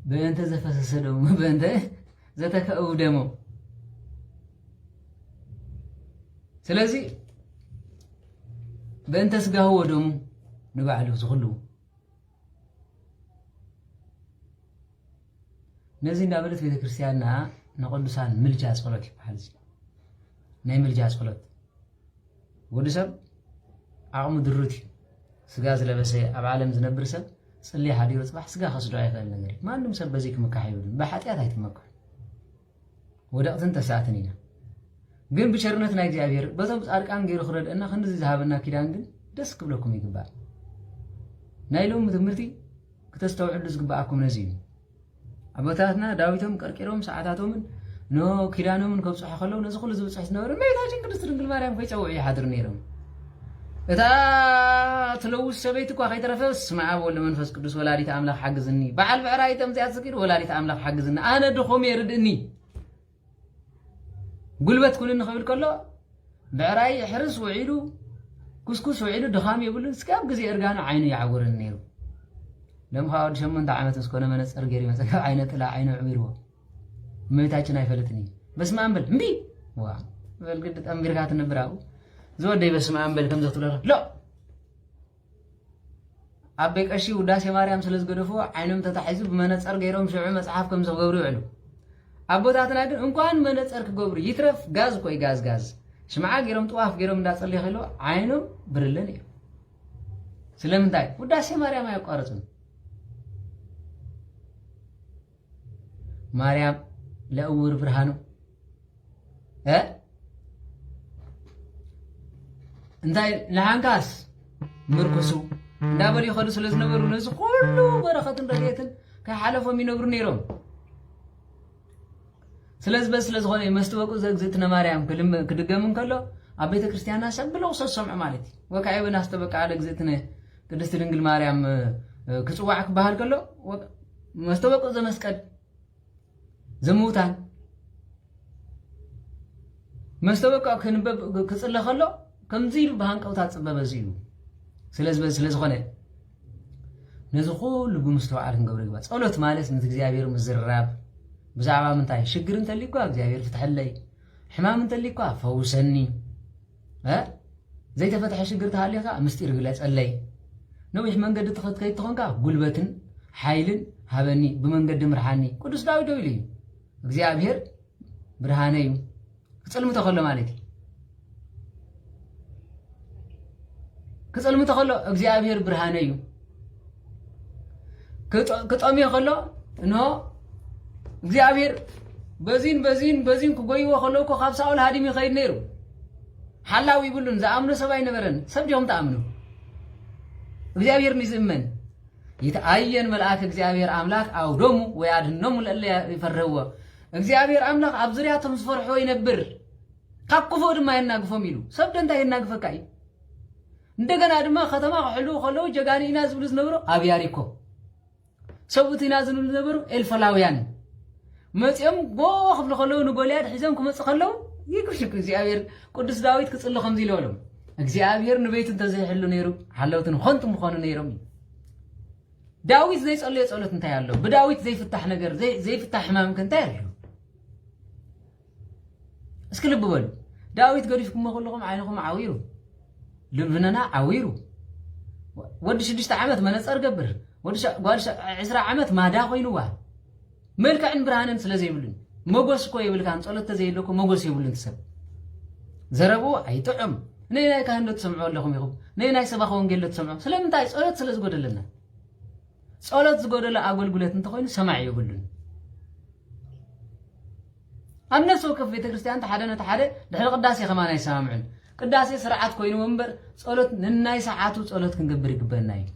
بنت زفسسدو بنت زتكأو دمو سلازي بنت سغاو ودم نبعلو زخلو نزي نابلت بيت كريستياننا نقدسان ملجا صلوت يبحال زي ناي ملجا صلوت ودسب عقم درتي سغا زلبسه اب عالم زنبر سب صلي حدير صباح سغا خسدو ايفال نغري مانم سب بزيك مكاحيبن بحاتيات ايتمكو ودقتن تساعتنينا ግን بشرنت ናይ እግዚአብሔር በዛም ጻድቃን ገይሩ خردنا خندዚ ዝሃበና ኪዳን ግን ደስ ክብለኩም ይግባል ናይ ሎም ትምርቲ ከተስተውዕሉ ዝግባአኩም ነዚ አባታትና ዳዊቶም ቀርቂሮም ሰዓታቶምን ኖ ኪዳኖምን ከብጽሑ ከለው ነዚ ሁሉ ዝብጽሕ ዝነበረ መይታችን ቅድስት ድንግል ማርያም ከይጸውዑ ይሓድር ነይሮም እታ ትለውስ ሰበይት እኳ ከይተረፈስ ስምዓ ወለ መንፈስ ቅዱስ ወላዲት አምላክ ሓግዝኒ በዓል ብዕራይ ተምዚያት ዝቂር ወላዲት አምላክ ሓግዝኒ አነ ድኾም የርድእኒ ጉልበት ኩልን ንኸብል ከሎ ብዕራይ ሕርስ ወዒሉ ኩስኩስ ወዒሉ ድኻም የብሉን ስካብ ግዜ እርጋኑ ዓይኑ ይዓውርን ነይሩ ለምኻወድ 8 ዓመት እስኮነ መነጽር ገይሩ መጽሐፍ ዓይነ ጥላ ዓይኑ ዕሚርዎ እመቤታችን አይፈልጥኒ በስመ አብ በል እምቢ ዋ በልግድ ተምቢርካ ትነብራው ዘወደይ በስመ አብ በል ከም ዘትብላ ሎ አቤ ቀሺ ውዳሴ ማርያም ስለዝገደፉ ዓይኖም ተታሒዙ በመነጽር ገይሮም ሽዑ መጽሐፍ ከም ዘገብሩ ይዕሉ አቦታትና ግን እንኳን መነጽር ከገብሩ ይትረፍ ጋዝ ቆይ ጋዝ ሽምዓ ገይሮም ጧፍ ገይሮም እንዳጸልይ ኸሎ ዓይኖም ብርለን እዩ ስለምንታይ ውዳሴ ማርያም አያቋርጥም ማርያም ለእውር ብርሃኑ እንታይ ለሃንካስ ምርኩሱ እንዳበል ይኸዱ ስለዝነበሩ ነዚ ሁሉ በረኸትን ረድኤትን ከሓለፎም ይነብሩ ነይሮም ስለዝኾነ መስተወቁ ዘግዝእትነ ማርያም ክድገምን ከሎ ኣብ ቤተ ክርስቲያንና ሰብለው ሰምዑ ማለት እዩ ወካይ በናስተበቃ አለ ግዝእትነ ቅድስት ድንግል ማርያም ክጽዋዕ ክበሃል ከሎ መስተወቁ ዘመስቀል ዘሙታን መስተወቁ ክንበብ ክጽለ ከሎ ከምዚ ኢሉ በሃንቀውታት ጽበበ እዩ ስለዝኾነ ነዚ ሁሉ ብምስተዋዕል ክንገብሮ ይግባእ ጸሎት ማለት ነቲ እግዚአብሔር ምዝራብ بزعبا منتاي شجر انت اللي كوا እግዚአብሔር فتحلي حمام انت اللي كوا فوسني زي تفتح شجر تهاليكا مستير ግለጽለይ نويح መንገድ ተኸትከይ ተኾንካ ጉልበትን ኃይልን ሃበኒ በመንገድ ምርሃኒ ቅዱስ ዳዊት ደውል እዩ እግዚአብሔር ብርሃነዩ ክጽልሙ ተኸሎ ማለት እዩ ክጽልሙ ተኸሎ እግዚአብሔር ብርሃነዩ ክጠሚ ከሎ እንሆ እግዚአብሔር በዚን ኩጎይዎ ከለውኮ ካብ ሳኦል ሃዲም ይኸይድ ነይሩ ሓላዊ ይብሉን ዘአምኑ ሰባይ ነበረን ሰብ ዲኦም ተአምኑ እግዚአብሔር ንዝእመን ይተአየን መልአክ እግዚአብሔር አምላክ አውዶሙ ወያድኖሙ ለለ ይፈርህዎ እግዚአብሔር አምላክ ኣብ ዙርያቶም ዝፈርሕዎ ይነብር ካብ ክፉ ድማ የናግፎም ኢሉ ሰብ ደንታ የናግፈካ እዩ እንደገና ድማ ከተማ ክሕሉ ከለው ጀጋኒ ኢና ዝብሉ ዝነበሩ ኣብ ያሪኮ ሰብኡት ኢና ዝብሉ ዝነበሩ ኤልፈላውያን መጽኦም ቦኽብሉ ከለው ንጎልያድ ሒዞም ክመጽእ ከለው ይክሽክ እግዚአብሔር ቅዱስ ዳዊት ክጽሊ ከምዚ ኢሎም እግዚአብሔር ንቤት እንተዘይሕሉ ነይሩ ሓለውትን ኾንቱ ምኾኑ ነይሮም ዳዊት ዘይጸለየ ጸሎት እንታይ ኣሎ ብዳዊት ዘይፍታሕ ነገር ዘይፍታሕ ሕማም ከንታይ ኣሎ እስኪ ልብ በሉ ዳዊት ገዲፍኩም ከለኹም ዓይንኹም ዓዊሩ ልብነና ዓዊሩ ወዲ 6 ዓመት መነጸር ገብር ወዲ 20 ዓመት ማዳ ኮይኑዋ መልካዕን ብርሃንን ስለዘይብሉን መጎስ እኮ ይብልካን ጸሎት ተዘይለኩ መጎስ ይብሉን ተሰብ ዘረቡ አይጥዑም ነይ ካህንዶት ሰምዑ ኣለኹም ይኹም ነይ ሰባኸ ወንጌል ተሰምዑ ስለምንታይ ጸሎት ስለዝጎደለና ጸሎት ዝጎደለ አገልግሎት እንተኮይኑ ሰማዕ ይብሉን ኣብ ነፍሲ ወከፍ ቤተ ክርስቲያን ተሓደ ድሕሪ ቅዳሴ ከማን አይሰማምዑን ቅዳሴ ስርዓት ኮይኑ ወንበር ጸሎት ንናይ ሰዓቱ ጸሎት ክንገብር ይግበና እዩ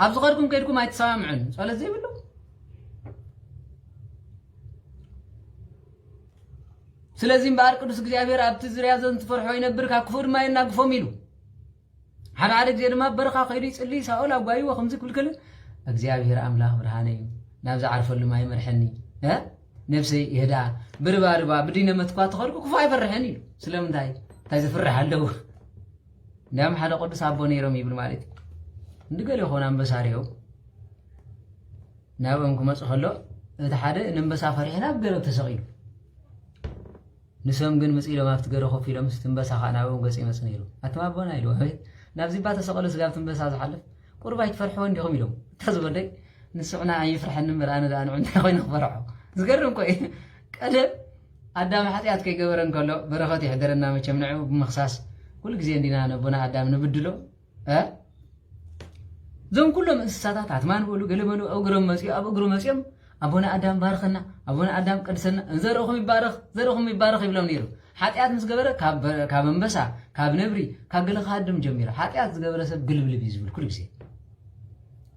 ኣብ ዝኸድኩም ከይድኩም አይተሰማምዑን ጸሎት ዘይብሉ ስለዚህ እምበኣር ቅዱስ እግዚአብሔር ኣብቲ ዝርያ ዘን ትፈርሖ ይነብር ካብ ክፉእ ድማ የናግፎም ኢሉ ሓደ ግዜ ድማ በረኻ ከይዱ ይጽልይ ሳኦል ኣጓይዎ ከምዚ ክብል ከለ እግዚአብሔር ኣምላኽ ብርሃነ እዩ ናብዚ ዓርፈሉ ማይ መርሐኒ ነፍሰይ ይህዳ ብርባርባ ብዲነመት እኳ ተኸድኩ ክፉእ ኣይፈርሐን ኢሉ ስለምንታይ እንታይ ዝፍርሕ ኣለዎ እንዳም ሓደ ቅዱስ ኣቦ ነይሮም ይብል ማለት እንድገለ ይኾን ኣንበሳ ሪኦም ናብኦም ክመፅእ ከሎ እቲ ሓደ ንንበሳ ፈሪሕና ኣብ ገረብ ተሰቒሉ ንሶም ግን መፂሎም ኣብቲ ገረብ ኮፍ ኢሎም ትንበሳ ከዓ ናብኦም ገፅ ይመፅእ ነይሩ ኣተማቦና ኢሉ ኣቤት ናብዚ ባ ተሰቐለ ስጋብ ትንበሳ ዝሓልፍ ቁርባይ ትፈርሕዎ እንዲኹም ኢሎም እታ ዝበደይ ንስዑና ኣይፍርሐኒ እምበር ኣነ ዳ ንዑ እንታይ ኮይኑ ክፈርሖ ዝገርም ቆይ ቀደም ኣዳም ሓጢኣት ከይገበረ እንከሎ በረኸት ይሕደረና መቸም ንዑ ብምኽሳስ ኩሉ ግዜ እንዲና ነቦና ኣዳም ንብድሎ እዞም ኩሎም እንስሳታት ኣትማን በሉ ገለመሉ እግሮም መፅኡ ኣብ እግሩ መፅኦም ኣቦና ኣዳም ባርኸና ኣቦና ኣዳም ቀድሰና ዘርእኹም ይባረኽ ይብሎም ነይሩ ሓጢኣት ምስ ገበረ ካብ አንበሳ ካብ ነብሪ ካብ ገለ ካድም ጀሚሩ ሓጢኣት ዝገበረ ሰብ ግልብልብ እዩ ዝብል ኩሉ ግዜ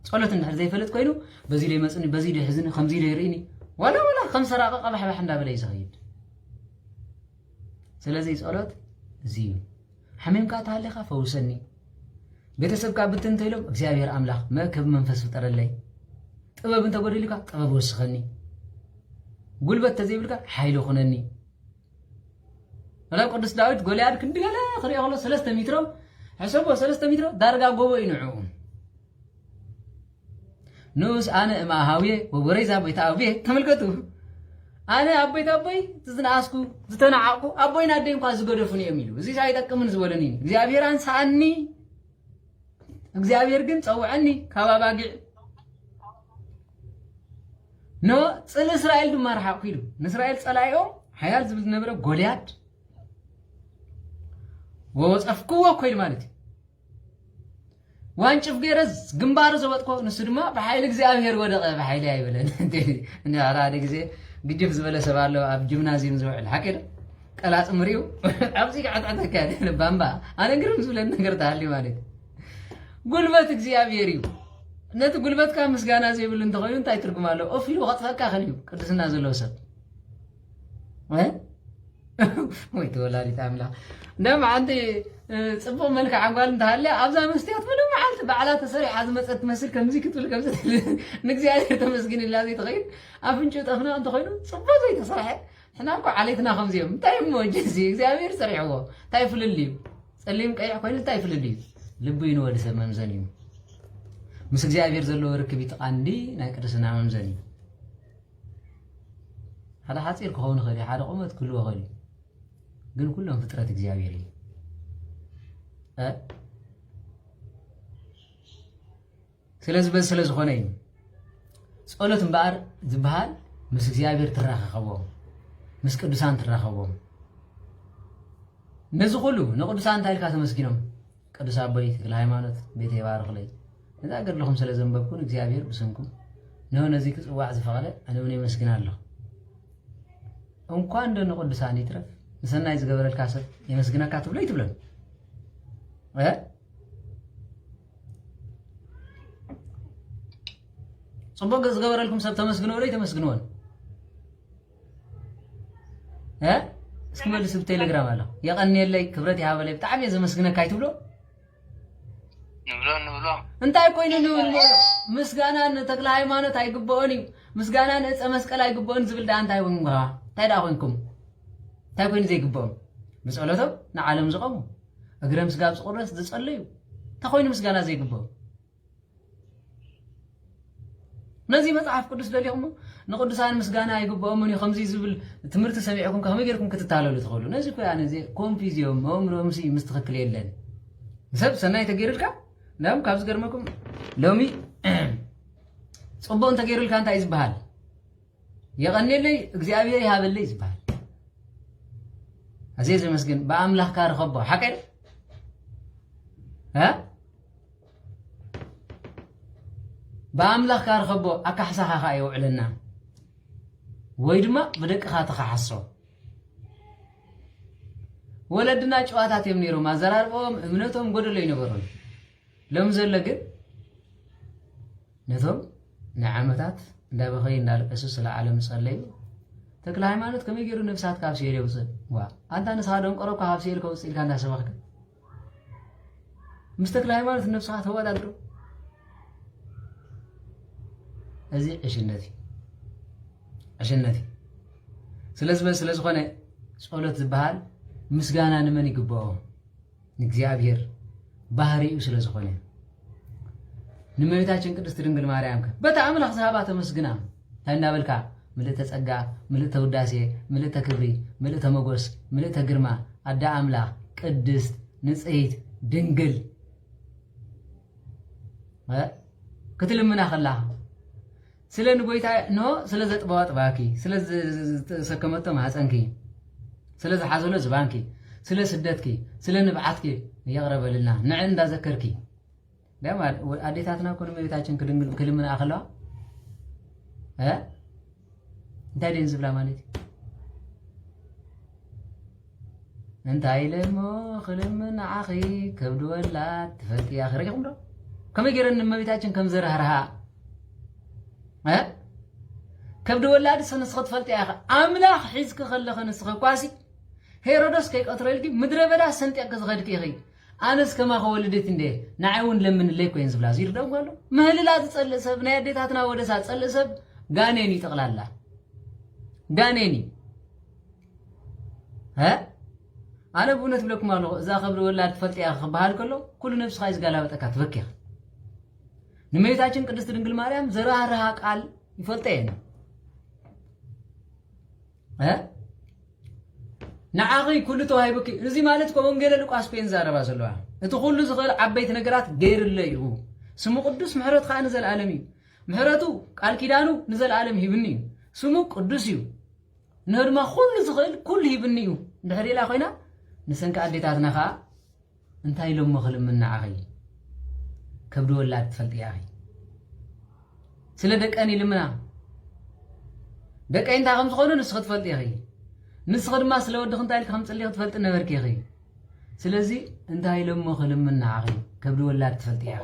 ጸሎት እንድሕር ዘይፈለጥ ኮይኑ በዚ ላይ መፅኒ በዚ ላይ ሕዝኒ ከምዚ ላይ ይርኢኒ ወላ ከም ሰራቐ ቀባሕባሕ እንዳበለ እዩ ዝኸይድ ስለዚ ጸሎት እዚ እዩ ሓሜምካ ተሃለኻ ፈውሰኒ ቤተሰብካ ብትንተኢሎም እግዚአብሔር ኣምላኽ መእከብ መንፈስ ፍጠረለይ ጥበብ እንተጎደልካ ጥበብ ወስኸኒ ጉልበት ተዘይብልካ ሓይሊ ኹነኒ ወላ ቅዱስ ዳዊት ጎልያድ ክንዲገለ ክሪኦ ከሎ 3 ሜትሮ ሕሰቦ 3 ሜትሮ ዳርጋ ጎቦ ይንዑ ንስ ኣነ እማሃውየ ወወረይዛ ቦይታ ኣውየ ተመልከቱ ኣነ ኣቦይታ ኣቦይ ዝናኣስኩ ዝተናዓቁ ኣቦይና ኣደይ እንኳን ዝገደፉን እዮም ኢሉ እዚ ሳይጠቅምን ዝበለኒ እግዚአብሔር አንሳኒ እግዚአብሔር ግን ፀውዐኒ ካብ ኣባጊዕ ኖ ጽል እስራኤል ድማ ረሓቁ ኢሉ ንእስራኤል ጸላኢኦም ሓያል ዝብል ዝነበረ ጎልያድ ወወፀፍክዎ ኮይሉ ማለት እዩ ዋንጭፍ ገይረዝ ግንባሩ ዘወጥኮ ንሱ ድማ ብሓይሊ እግዚአብሔር ወደቀ ብሓይሊ ኣይብለን ንዓራደ ግዜ ግጅፍ ዝበለ ሰብ ኣሎ ኣብ ጂምናዚየም ዝውዕል ሓቂደ ቀላፅ ምሪኡ ኣብዚ ከዓጣተካ ባምባ ኣነ ግርም ዝብለን ነገር ተሃልዩ ማለት ጉልበት እግዚአብሔር እዩ ነቲ ጉልበትካ ምስጋና ዘይብሉ እንተኾይኑ እንታይ ትርጉም ኣለዎ ኦፍ ኢሉ ከጥፈካ ኸልዩ ቅድስና ዘለዎ ሰብ ወይ ተወላዲት ኣምላኽ እንደም ዓንቲ ጽቡቕ መልክዕ ዓጓል እንተሃልያ ኣብዛ መስትያት ምንም መዓልቲ በዓላ ተሰሪሓ ዝመፀት ትመስል ከምዚ ክትብል ከምዚ ንእግዚአብሔር ተመስግን ኢላ ዘይትኸይድ ኣፍንጭ ጠፍና እንተኾይኑ ጽቡቕ ዘይተሰርሐ ሕና እኮ ዓሌትና ከምዚኦም እንታይ እሞ ጀዚ እግዚአብሔር ሰሪሕዎ እንታይ ፍልል እዩ ጸሊም ቀይሕ ኮይኑ እንታይ ፍልል እዩ ልቡ ይንወዲ ሰብ መምዘን እዩ ምስ እግዚአብሔር ዘለዎ ርክብ ይተቃንዲ ናይ ቅድስና መምዘን እዩ ሓደ ሓፂር ክኸውን ይኽእል ሓደ ቁመት ክህልዎ ይኽእል ግን ኩሎም ፍጥረት እግዚአብሔር እዩ ስለዚ በዚ ስለ ዝኾነ እዩ ጸሎት እምበኣር ዝበሃል ምስ እግዚአብሔር ትራኸኸቦም ምስ ቅዱሳን ትራኸቦም ነዚ ኩሉ ንቅዱሳን እንታይ ኢልካ ተመስጊኖም ቅዱስ ኣቦይ ተክለ ሃይማኖት ቤተ ይባርኽለይ ነዛ ገድለኹም ስለ ዘንበብኩን እግዚአብሔር ብስንኩም ነው ነዚ ክጽዋዕ ዝፈቐደ ኣነ እውን የመስግን ኣለኹ እንኳን እንደ ንቅዱሳን ይትረፍ ንሰናይ ዝገበረልካ ሰብ የመስግነካ ትብሎ ይትብለን ጽቡቕ ዝገበረልኩም ሰብ ተመስግነው ወይ ተመስግነውን እስኪ መልስ ብቴሌግራም ኣለ የቐኒየለይ ክብረት ይሃበለይ ብጣዕሚ ዘመስግነካ ይትብሎ ንብሎ እንታይ ኮይኑ ንብሎ ምስጋና ንተክለ ሃይማኖት ኣይግብኦን እዩ ምስጋና ንዕፀ መስቀል ኣይግብኦን ዝብል ዳ እንታይ ወንጓ እንታይ ዳ ኮይንኩም እንታይ ኮይኑ ዘይግብኦም ብጸሎቶም ንዓለም ዝቐሙ እግረ ምስጋብ ዝቁረስ ዝጸልዩ እንታይ ኮይኑ ምስጋና ዘይግብኦም ነዚ መጽሓፍ ቅዱስ ደሊኹም ንቅዱሳን ምስጋና ኣይግብኦምን እዩ ከምዚ ዝብል ትምህርቲ ሰሚዕኩም ከመይ ጌርኩም ክትታለሉ ትኽእሉ ነዚ እኮ ኣነ እዚ ኮንፊዝዮም ኣእምሮኦም ምስ ትኽክል የለን ሰብ ሰናይ ተገይሩልካ እንዳም ካብ ዝገርመኩም ሎሚ ጽቡቕ እንተገይሩልካ እንታይ ዝብሃል የቐኒየለይ እግዚአብሔር ይሃበለይ ዝብሃል ኣዘይ ዘመስግን ብኣምላኽካ ረኸቦ ሓቀል ብኣምላኽካ ረኸቦ ኣካሕሳኻ ኸ የውዕለና ወይ ድማ ብደቅኻ ተኻሓሶ ወለድና ጨዋታት እዮም ነይሮም ኣዘራርቦም እምነቶም ጎደሎ ይነበሩን ሎም ዘሎ ግን ነቶም ንዓመታት እንዳበኸይ እንዳለቀሱ ስለ ዓለም ጸለዩ ተክለ ሃይማኖት ከመይ ገሩ ነፍሳት ካብ ሲል ይውፅእ ዋ አንተ ነሳዶን ቀረብ ካብ ሲል ከውፅእ ኢልካ እንዳሰባኽክ ምስ ተክለ ሃይማኖት ነፍሳት ተወዳድሩ እዚ ዕሽነቲ ስለዝኾነ ጸሎት ዝበሃል ምስጋና ንመን ይግባኦ ንእግዚአብሔር ባህሪኡ ስለዝኾነ ንእመቤታችን ቅድስት ድንግል ማርያም በታ አምላኽ ዝሃባ ተመስግና ታናበልካ ምልእተ ጸጋ ምልእተ ውዳሴ ምልእተ ክብሪ ምልእተ መጎስ ምልእተ ግርማ አዳ አምላኽ ቅድስት ንጽሕት ድንግል ክትልምና ከላ ስለ ንጎይታ ነው ስለ ዘጥባዋ ጥባኪ ስለ ዘሰከመቶ ማህፀንኪ ስለ ዝሓዘሎ ዝባንኪ ስለ ስደትኪ ስለ ንብዓትኪ ይቅረበልና ንዕ እንዳዘከርኪ ደማ አዴታትና ኮን እመቤታችን ክልምና አኸለዋ እንታይ ደን ዝብላ ማለት እንታይ ለሞ ክልምና አኺ ከብድ ወላት ትፈልጥ ያኽሪኩም ዶ ከመይ ገረን እመቤታችን ከም ዘረህርሃ ከብድ ወላድ ሰነስኸ ትፈልጥ ያኸ አምላኽ ሒዝክ ከለኸ ንስኸ ኳሲ ሄሮዶስ ከይቀትረልኪ ምድረ በዳ ሰንጥያቅ ዝኸድክ ኢኺ ኣነስ ከማ ከወልደት እንደ ንዓይውን ለምንለይ ኮይን ዝብላ ይርዳው ካሎ ምህልላ ዝጸልእ ሰብ ናይ ኣዴታትና ወደሳ ዝጸልእ ሰብ ጋኔኒ ጠቕላላ ጋኔኒ ኣነ ብእውነት ብለኩም ኣለኹ እዛ ከብዲ ወላድ ትፈልጥ ኢኻ ክበሃል ከሎ ኩሉ ነፍስኻ ዝጋላበጠካ ትበኪኽ ንእመቤታችን ቅድስት ድንግል ማርያም ዘራህርሃ ቃል ይፈልጠ የነ ንዓኺ ኩሉ ተዋሂብኪ እዚ ማለት ወንጌል ሉቃስ ፔን ዛረባ ዘለዋ እቲ ኩሉ ዝኽእል ዓበይቲ ነገራት ገይርለ እዩ ስሙ ቅዱስ ምሕረት ከዓ ንዘለዓለም እዩ ምሕረቱ ቃል ኪዳኑ ንዘለዓለም ይብኒ እዩ ስሙ ቅዱስ እዩ ንህድማ ኩሉ ዝኽእል ኩሉ ይብኒ እዩ እንድሕር ኢላ ኮይና ንሰንኪ ኣዴታትና ከዓ እንታይ ኢሎም ክልምና ዓኺ ከብዲ ወላድ ትፈልጥ ኢኺ ስለ ደቀን ይልምና ደቀይ እንታይ ከም ዝኾኑ ንስኺ ትፈልጥ ኢኺ ንስኺ ድማ ስለ ወድኽ እንታይ ኢልካ ከም ፀሊኽ ትፈልጥ ነበርኪ ኢኺ ስለዚ እንታይ ኢሎም ክልምና ዓኺ ከብዲ ወላድ ትፈልጥ ኢኺ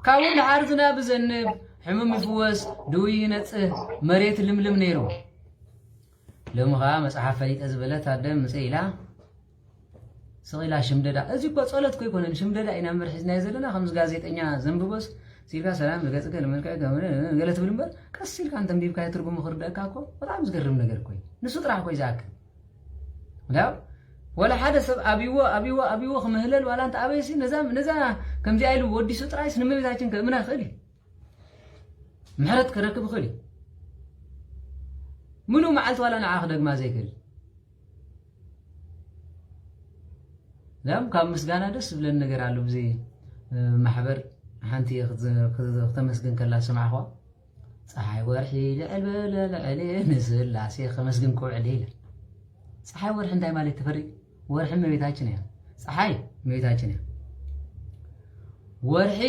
ካብኡ ድሓር ዝናብ ዝዘንብ ሕሙም ይፍወስ ድውይ ይነጽህ መሬት ልምልም ነይሩ ሎሚ ከዓ መፅሓፍ ፈሊጠ ዝበለት ኣደም ምፅእ ኢላ ስቂላ ሽምደዳ እዚ እኮ ጸሎት እኮ ይኮነን ሽምደዳ ኢና እምበር ሒዝናዮ ዘለና ከምዚ ጋዜጠኛ ዘንብቦስ ሲልካ ሰላም ንገጽከ ንመልክዕ ገለ ትብል እምበር ቀስ ኢልካ እንተንቢብካ ትርጉሙ ክርደአካ እኮ በጣም ዝገርም ነገር እኮ ንሱ ጥራሕ እኮ ይዝኣክል ወላ ሓደ ሰብ ኣብይዎ ክምህለል ዋላ እንተ ኣበይሲ ነዛ ከምዚኣ ኢሉ ወዲሱ ጥራይስ ንእመቤታችን ከእምና ይኽእል እዩ ምሕረት ክረክብ ይኽእል እዩ ምኑእ መዓልቲ ዋላ ንዓ ክደግማ ዘይክእል ካብ ምስጋና ደስ ዝብለን ነገር ኣሎ ብዚ ማሕበር ሓንቲ ክተመስግን ከላ ሰማዕኹ ፀሓይ ወርሒ ልዕል በለ ልዕሊ ንስላሴ ከመስግን ክውዕል ኢለ ፀሓይ ወርሒ እንታይ ማለት ተፈሪ ወርሒ እመቤታችን እያ ፀሓይ እመቤታችን እያ ወርሒ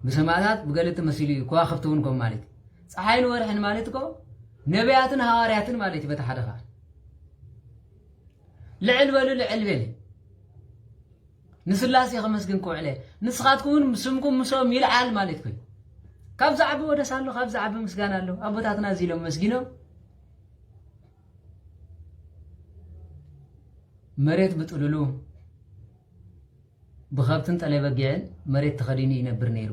ብሰማዕታት ብገለቲ መሲሉ እዩ ከዋኽብቲ እውን ከም ማለት ፀሓይን ወርሕን ማለት እኮ ነቢያትን ሃዋርያትን ማለት እዩ በታ ሓደ ከዓ ልዕል በሉ ልዕል በለ ንስላሴ ከመስግን ክውዕለ ንስኻትኩምን ስምኩም ምሶም ይልዓል ማለት ኮይኑ ካብዚ ዓቢ ወደሳ ኣሎ ካብዚ ዓቢ ምስጋና ኣሎ ኣቦታትና እዚ ኢሎም መስጊኖም መሬት ብጥልሉ ብኸብትን ጠለበጊዕን መሬት ተኸዲኑ ይነብር ነይሩ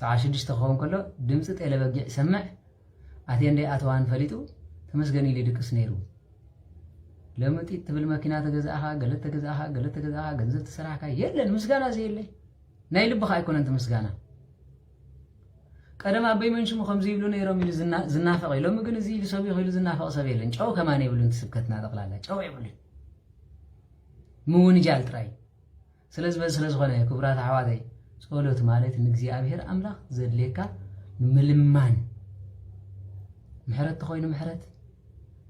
ሰዓ 6 ክኸውን ከሎ ድምፂ ጠለበጊዕ ይሰምዕ ኣቴንደይ ኣተዋን ፈሊጡ ተመስገኒ ኢሉ ይድቅስ ነይሩ ለምጢት ትብል መኪና ተገዛእኻ ገለት ተገዛእኻ ገንዘብ ተሰራሕካ የለን ምስጋና ዘየለይ ናይ ልብኻ ኣይኮነን ምስጋና ቀደም ኣበይ መንሽሙ ከምዚ ይብሉ ነይሮም ኢሉ ዝናፈቕ ኢሎም ግን እዚ ኢሉ ሰብ ኢሉ ዝናፈቕ ሰብ የለን ጨው ከማን የብሉን ትስብከትና ጠቕላላ ጨው የብሉን ምውንጃል ጥራይ ስለዝኾነ ክቡራት ኣሕዋተይ ጸሎት ማለት ንእግዚአብሔር ኣምላኽ ዘድልየካ ምልማን ምሕረት ተኾይኑ ምሕረት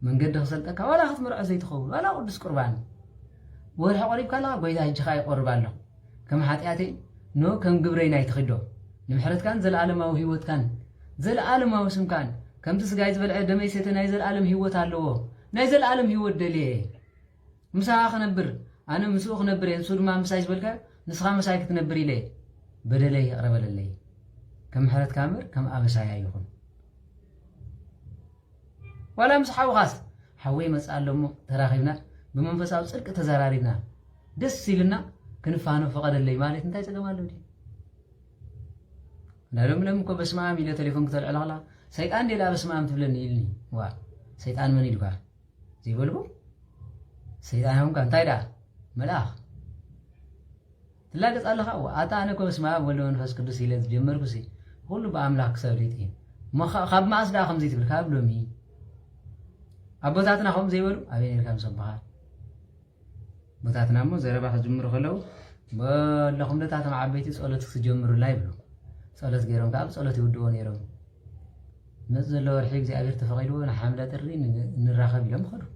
መንገዲ ክሰልጠካ ዋላ ክትምርዖ ዘይትኸውን ዋላ ቅዱስ ቁርባን ወርሒ ቆሪብካ ኣለኻ ጎይታ እጅኻ ይቆርብ ኣሎ ከም ሓጢኣተይ ኖ ከም ግብረይ ናይ ትኽዶ ንምሕረትካን ዘለዓለማዊ ህይወትካን ዘለዓለማዊ ስምካን ከምቲ ስጋይ ዝበልዐ ደመይ ሰተ ናይ ዘለዓለም ህይወት ኣለዎ ናይ ዘለዓለም ህይወት ደልየ ምሳኻ ክነብር ኣነ ምስኡ ክነብር ንሱ ድማ ምሳይ ዝበልካ ንስኻ ምሳይ ክትነብር ኢለ በደለይ ይቕረበለለይ كم حرت كامر كم أبسايا يكون ولا مسحوا خاص حوي مسألة لهم تراخينا بمنفس أو صدق تزارارينا دس سيلنا كنفانو فقد اللي مالت انتاي تقمالو دي نالهم لم كو بسمع ميلا تليفون كتل على سيطان دي لا بسمع تبلني يلني وا سيطان من يدوكا زي بلبو سيطان هم كان تايدا ملاخ تلاقت الله خوا اتا انا كو بسمع ولو منفس قدس يلت جمركو سي كله باملاك سبليتي ما خاب ما اسدا خمزي تبل خاب لومي أبوتاتنا هم زي بلو أبين كم صباح بوتاتنا مو زربا خجمرو خلو بلهم دتاتنا عبيتي سؤالات تجمرو لا يبلو سؤالات غيرهم كاب سؤالات يودون يرون نزل له رحيق زي أبير تفقيدو حملة الرين نراخب يلم خلو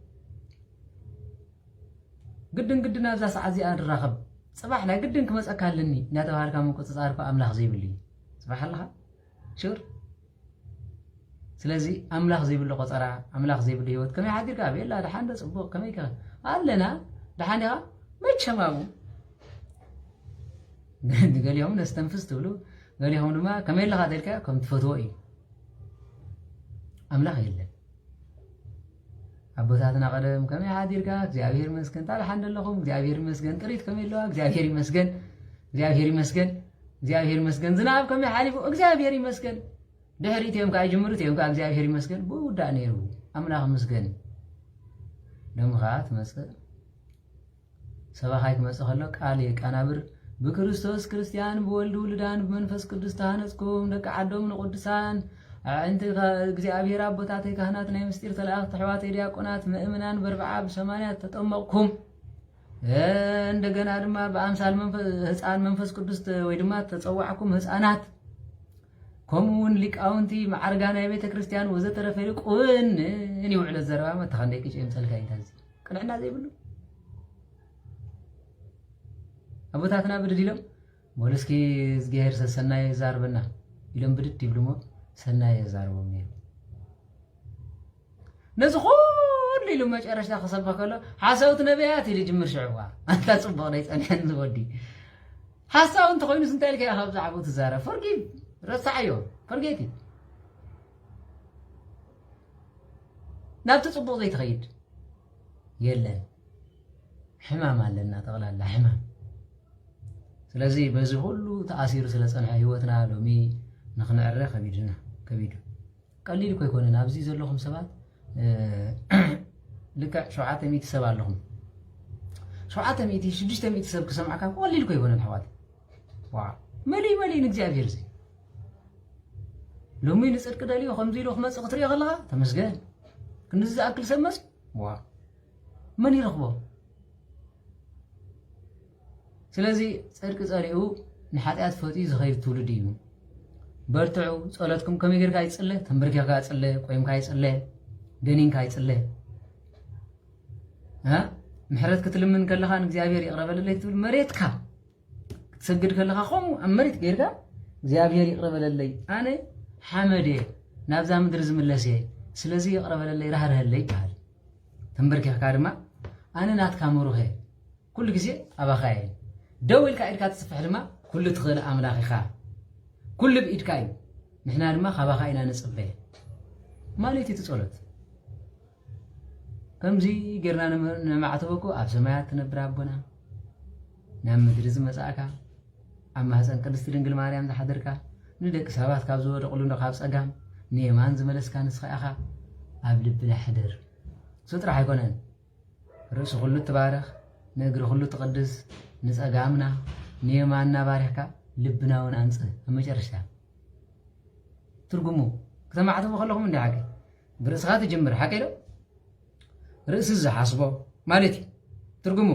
قدن أبزا ساعة زي نراخب صباحنا قدن كمس أكالني ناتو هاركا ممكن تصارف أملاخ زي بلي صباح الله شور سلازي أملاخ زي بالله قصرا أملاخ زي بالله هوت كم يحدير كابي لا دحان ده صبوق كم يكا قالنا دحان ده ما يتشمعوا قال يوم نستنفذ تقولوا قال يوم ما كم يلا هذا كم تفتوي أملاخ يلا أبوتاتنا قدم كم يحدير كا زعير مسكن تعال حند لهم زعير مسكن تريد كم يلا زعير مسكن زناب كم يحالف زعير مسكن دهريت يوم كاي جمرت يوم كاي እግዚአብሔር ይመስገን ቦዳ ነሩ አምላክ መስገን ደምኻት መስገን ሰባሃይክ መስኸሎ ቃል የቃናብር በክርስቶስ ክርስቲያን በወልድ ውልዳን በመንፈስ ቅዱስ ታነጽኩም ደቂ ዓዶም ንቅዱሳን እንተ እግዚአብሔር አቦታቴ ካህናት ናይ ምስጢር ተላእክ ተሕዋቴ ዲያቆናት ምእመናን በርብዓ በሰማንያት ተጠመቅኩም እንደገና ድማ በአምሳል ህፃን መንፈስ ቅዱስ ወይ ድማ ተጸዋዕኩም ህፃናት كمون لك أونتي معرجانا بيت كريستيان وزتر فريق ون إني وعلى الزرقاء ما تخليك شيء مثل كاين تنزي كنا عنا زي بلو أبو تاتنا بديلهم بولسكي زجير سناي زار بنا يلهم بدت تبلمو سناي زار ومنين نزخون لي لما جرش تاخذ صباح كله حسوت نبيات اللي جمر شعوا أنت تصبغ ليس أنا نزودي حسوا أنت خوين سنتالك يا خبز عبو تزارة فرقي رسعيو فرقيتي نابت تصبغ زي تخيد يلا حمام لنا تغلى حمام سلازي بزي كله تأثير سلسان حيوتنا لومي نخنعره كبيدنا كبيد قليل كو يكون نابزي زلهم سبات لك شعات 100 سبع لهم شعات 100 6 100 سب كسمعك قليل كو يكون الحوات واو ملي نجابير زي لومي نصدق داليو خمزي لو خمس قطري غلغا تمسجن كنز اكل سمس واو من يرخبو سلازي صدق صاريو نحاتيات فوتي زخير تولديو برتعو صلاتكم كم يغير كاي صله تنبركا كاي صله قيم كاي صله دنين كاي صله ها محرت كتلمن كلخان እግዚአብሔር ይቅረበልልኝ ትብል መሬትካ تسجد كلها خم أمرت غيرك እግዚአብሔር ይቅረበልልኝ أنا حمدي نابزا مدرز ملسي سلازي يقربللي رهرهلي قال تنبركي كارما أنا نات كامروه كل جزء أبا خاي دول كايد كاتسفح لما كل تخيل أملاخي خا كل بإيد كاي نحنا لما خبا خاينا نصبه ما ليتي تصولت كمزي غيرنا نمعتبكو أب سمايات تنبر ربنا نام مدرز مساكا أما حسن قدست ድንግል ማርያም ተሐደርካ ንደቂ ሰባት ካብ ዝወደቁሉ እንደኻብ ጸጋም ንየማን ዝመለስካ ንስኻ ኢኻ ኣብ ልብና ሕድር ስጥራሕ ኣይኮነን ርእሱ ኩሉ ትባረኽ ንእግሪ ኩሉ ትቅድስ ንጸጋምና ንየማንና ባሪኽካ ልብና እውን አንጽህ መጨረሻ ትርጉሙ ከተማዕተቡ ከለኹም እንደ ሓቂ ብርእስኻ ትጅምር ሓቂ ዶ ርእስ ዝሓስቦ ማለት እዩ ትርጉሙ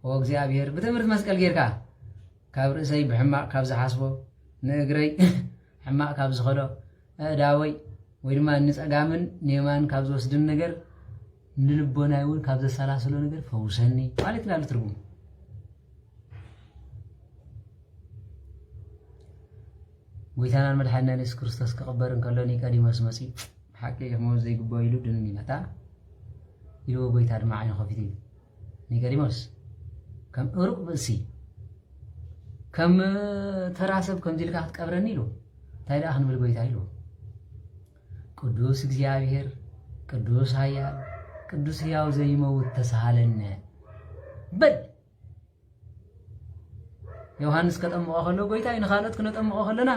ኦ እግዚአብሔር ብትምህርት መስቀል ጌርካ ካብ ርእሰይ ብሕማቅ ካብ ዝሓስቦ ንእግረይ ሕማቅ ካብ ዝኸዶ ዳወይ ወይ ድማ ንጸጋምን ንየማን ካብ ዝወስድን ነገር ንልቦናይ እውን ካብ ዘሰላስሎ ነገር ፈውሰኒ ማለት ይላል ትርጉሙ ጎይታናን መድሓኒትና ኢየሱስ ክርስቶስ ከቀበርን ከሎ ኒቆዲሞስ መፂ ሓቂ ሞት ዘይግባእ ኢሉ ድንሚናታ ኢሉ ጎይታ ድማ ዓይኑ ከፊት ኢሉ ኒቆዲሞስ ከም ሩቅ ብእሲ ከም ተራሰብ ከም ዚልካ ክትቀብረኒ ኢሉ ታይዳ خنبل ጎይታ ይሉ ቅዱስ እግዚአብሔር ቅዱስ ኃያል ቅዱስ ሕያው ዘይመውት ተሳሃለነ በል ዮሐንስ ከጠመቀ ከሎ ጎይታ ይንኻለት ከነጠመቀ ከለና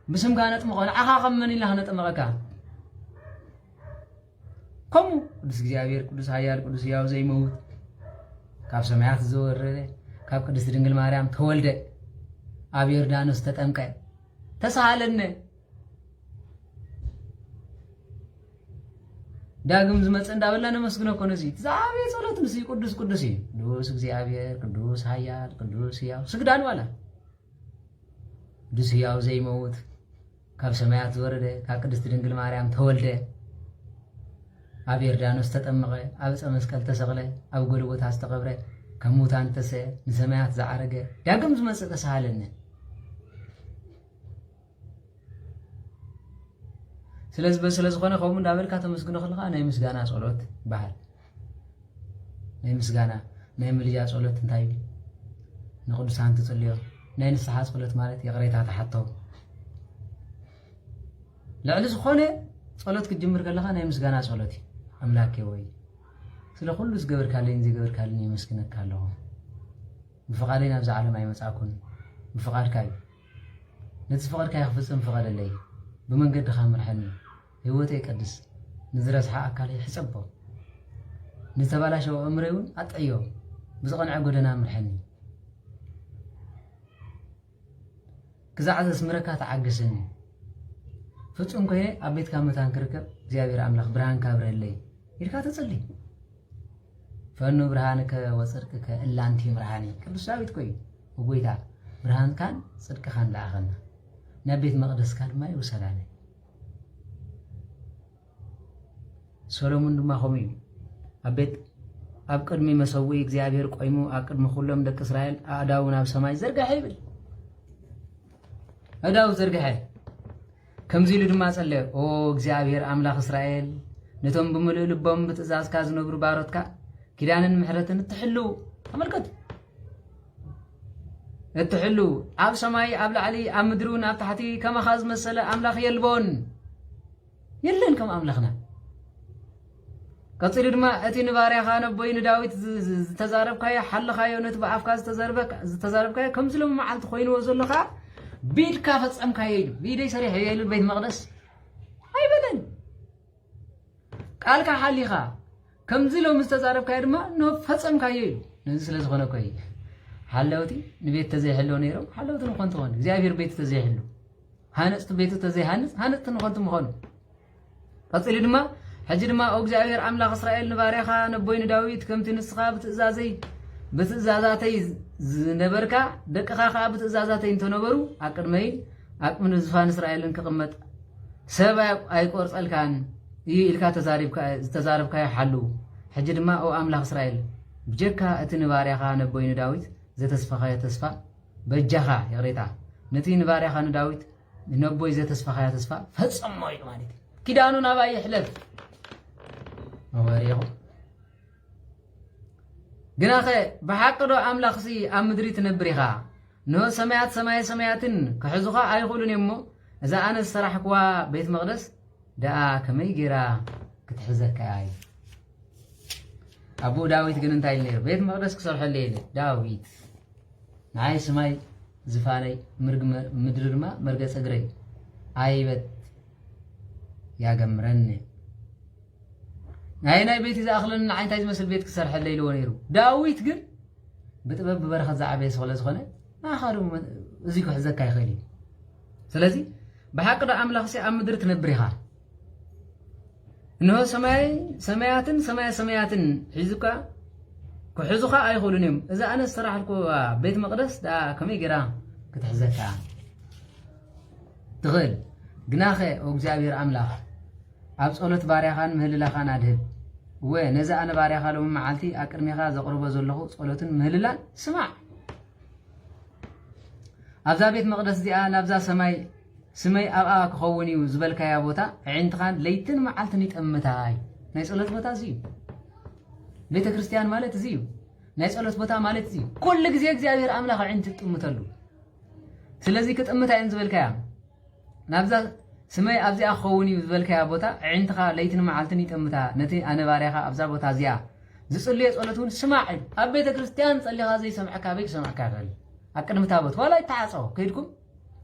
بسم كانت مقال عخاخم من الله نتمقكا كم قدس እግዚአብሔር ቅዱስ ኃያል ቅዱስ ሕያው ዘይመውት ካብ ሰማያት ዘወረደ ካብ ቅድስት ድንግል ማርያም ተወልደ ኣብ ዮርዳኖስ ተጠምቀ ተሳሃለነ ዳግም ዝመጽ እንዳበላነ መስግኖ ኮነሲ ዛቤ ጸሎት ንሲ ቅዱስ ቅዱስ ቅዱስ እግዚአብሔር ቅዱስ ኃያል ቅዱስ ሕያው ስግዳን ዋላ ቅዱስ ሕያው ዘይመውት ካብ ሰማያት ወረደ ካብ ቅድስት ድንግል ማርያም ተወልደ ኣብ ዮርዳኖስ ተጠመቀ ኣብ ዕፀ መስቀል ተሰቅለ ኣብ ጎልጎታ ዝተቀብረ ካብ ሙታን ተሰ ንሰማያት ዝዓረገ ዳግም ዝመጽእ ተሳሃለነ ስለዚህ ኾነ ኸሙ እንዳበልካ ተመስግኖ ኸልካ ናይ ምስጋና ጸሎት ባህል ናይ ምስጋና ናይ ምልጃ ጸሎት እንታይ ንቅዱሳን ተጸልዮ ናይ ንስሓ ጸሎት ማለት የቅሬታ ተሓቶ لعل زخونه صلوت كجمر كلها ناي مسغانا صلوتي املاكي وي سلا كل زغبر كالين زغبر كالين يمسكنك كالو بفقالين ابز عالم اي مصاكون بفقال كاي نتصفقر كاي خفصم فقال لي بمنقد خامر حني هوتي قدس نزرس حق اكالي حسبو نتبالاشو امريون اطيو بزقنع غدنا مرحني كذا عزس مركات عجسني ፍጹም ኮይ አቤት ካመታን ክርከብ እግዚአብሔር አምላክ ብርሃን ካብረለይ ይርካ ተጸልይ ፈኑ ብርሃንከ ወጽድቅከ እላንቲ ብርሃኒ ቅዱስ ዳዊት ኮይ ወጎይታ ብርሃን ካን ጽድቅ ካን ላአኸና ነቤት መቅደስ ካን ማይ ወሰላለ ሶሎሞን ድማ ኸሙ አቤት ኣብ ቅድሚ መሰዊ እግዚአብሔር ቆይሙ ኣብ ቅድሚ ሁሉም ደቂ እስራኤል አዳውን ኣብ ሰማይ ዘርጋሐ ይብል አዳው ዘርጋሐ كمزي لدما صلى او እግዚአብሔር አምላክ እስራኤል ነቶም በመልእ ልቦም በትእዛዝ ካዝ ነብሩ ባሮትካ ኪዳንን ምሕረትን ትሕሉ ተመልከት እትሕሉ ኣብ ሰማይ ኣብ ላዕሊ ኣብ ምድሩን ኣብ ታሕቲ ከመኻዝ መሰለ አምላክ የልቦን የለን ከም አምላክና ቀጽሪ ድማ እቲ ንባርያኻ ነቦይ ንዳዊት ዝተዛረብካዮ ሓልኻዮ ነቲ በአፍካ ዝተዛረብካዮ ከምዝሎም መዓልቲ ኮይንዎ ዘለኻ بيد كافت أم كايل بيدي سريح يجيل البيت مقدس أي بدن قال كحالي خا كم زلو مستزارب كاير ما نفت أم كايل نزل زغنا كاي حلوتي نبيت تزي حلو نيرو حلوتي نقنت خون زيابير بيت تزي حلو هانست بيت تزي هانست نقنت مخون قصير دما حجر ما أو زيابير أملاك إسرائيل نباريخا نبوين داويد كم تنسخا بتزازي بتزازاتي زنبركا دقخا خا بتزازاتي انتنبرو اقدمي اقمن زفان اسرائيلن كقمت سبا اي قرصل كان يلكا تزاربكا يحلو حجي دما او املاك اسرائيل بجكا اتنباريخا نبوين داويد زتسفخا تسفا بجخا يغريتا نتي نباريخا داويد نبوي زتسفخا تسفا فصماي مالتي كيدانو نبا يحلف موريو جناخه بحقدو املاخ سي امدري تنبريخا نو سماياتن كحزوخا ايخولن يمو اذا انا الصراحكوا بيت مقدس دا كمي غيرا كتحزكاي ابو داويت ግን እንታይ ነር ቤት መቅደስ ክሰርሐለይ ዳዊት ናይ ሰማይ ዝፋነይ ምድርማ መርገጽ እግረይ አይበት ያገምረን ናይ ቤት إذا أخلنا عين تاج مسل بيت كسر حلي لونيرو داويت جن بتبب برخة زعبي سخلة سخنة ما خارم زيكو حزك كاي خلي سلازي بحق ده عمل خسي عم درت نبريها إنه سماياتن حزكا كحزكا أي خلونيم إذا أنا الصراحة كو بيت مقدس ده كمي جرام كتحزكا تغل جناخه أو جابير عمله أبس أولت باريخان مهللا خان أدهب ونزا أنا باريخان لهم معالتي أكرميخا زقربا زولخو أولتن مهللا سمع أبزا بيت مقدس دي نبزا سماي أبقى كخوني وزبال كايا بوتا عندخان ليتن معالتن يتأمتاي نايس أولت بوتا زيو بيت كريستيان مالت زيو نايس أولت بوتا مالت زيو كل جزيك زيادير أملاخ عند تتأمتلو سلازي كتأمتا ينزبال كايا نابزا سمي أبزي أخوني بذلك يا بوتا عندها ليتن معلتني تمتا نتي أنا باريخا أبزا بوتا زيا زصلي صلاتون سماعي أبيت كريستيان صلي غازي سمعك أبيك سمعك أغل أكن متابوت ولا يتعصوا كيدكم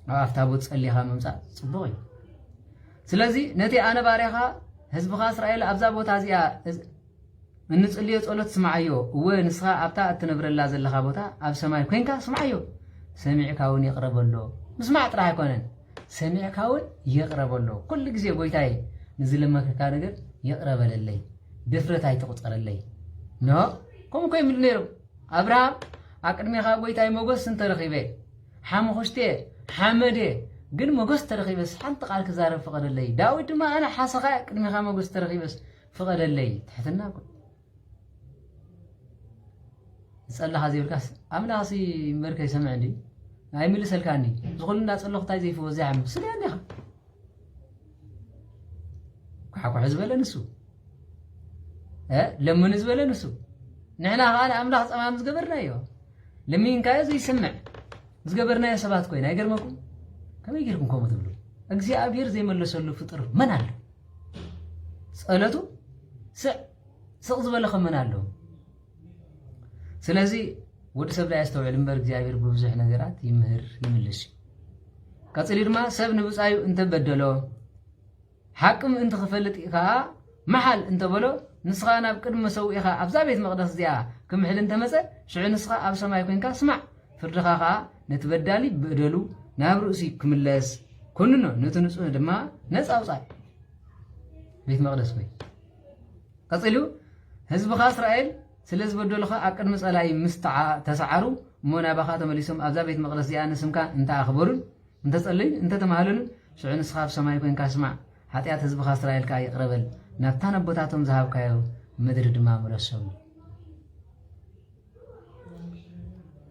أفتابوت صليها ممسا صبوي سلازي نتي أنا باريخا حزبخا إسرائيل أبزا بوتا زيا من نصلي صلات سمعيو ونسخا أبتا أتنبر الله زلخا بوتا أب سماي كوينكا سمعيو سمعك هون يقرب له مسمعت راح يكونن سمعك هون يقرب له كل جزء بويتاي نزل لما كان نقدر يقرب للي دفرتاي تقطر للي نو كم كوي من نيرو أبراهيم أكرمي خا بويتاي موجس انت رخيبه حام خوشتي حمدي قل موجس ترخي بس حنت قال كزار فقد اللي داود ما أنا حاسقة أكرمي خا موجس ترخي بس فقد اللي تحتنا كل اسأل هذه الكاس أملا هسي مركز سمع عندي هاي ملي سلكاني زغل الناس الله تاي زي فوزي عم سلاني خا حكوا حزب له نسو لما نزبه له نسو نحنا أنا أملا أمام زقبرنا يو لمين كاي زي يسمع زقبرنا يا سبات كوين هاي قرمكم كم يجيلكم كم تقولوا أجزي أبير زي ما اللي سولو فطر من علو سألته سأقزب له خمن علو سلازي ود سب لا يستوعب المبر እግዚአብሔር በብዙሕ ነገራት ይምህር ይምልሽ ቀጽሊ ድማ ሰብ ንብጻዩ እንተ በደሎ حقم انت خفلت إخا محل انت بلو نسخة أنا بقدم مسوي إخا أبزا بيت مقدس ديا كم حل انت مسا شو نسخة أب سماي كوين كا سمع فردخا خا نتبدالي بقدلو نابرؤسي كملس كننا نتنسوه دما نس أوصاي بيت مقدس كوي قصيلو حزب خا إسرائيل سلز بدلو خا أقد مسألة تسعرو مونا بخا تمليسهم أبزا بيت مقدس ديا نسمكا انت أخبرون انت تسألي انت تمهلون شو نسخة أب سماي كوين كا سمع حتى حزب خا إسرائيل كا يقربل نبتان بوتاتهم ذهب كايو مدرد ما مرسول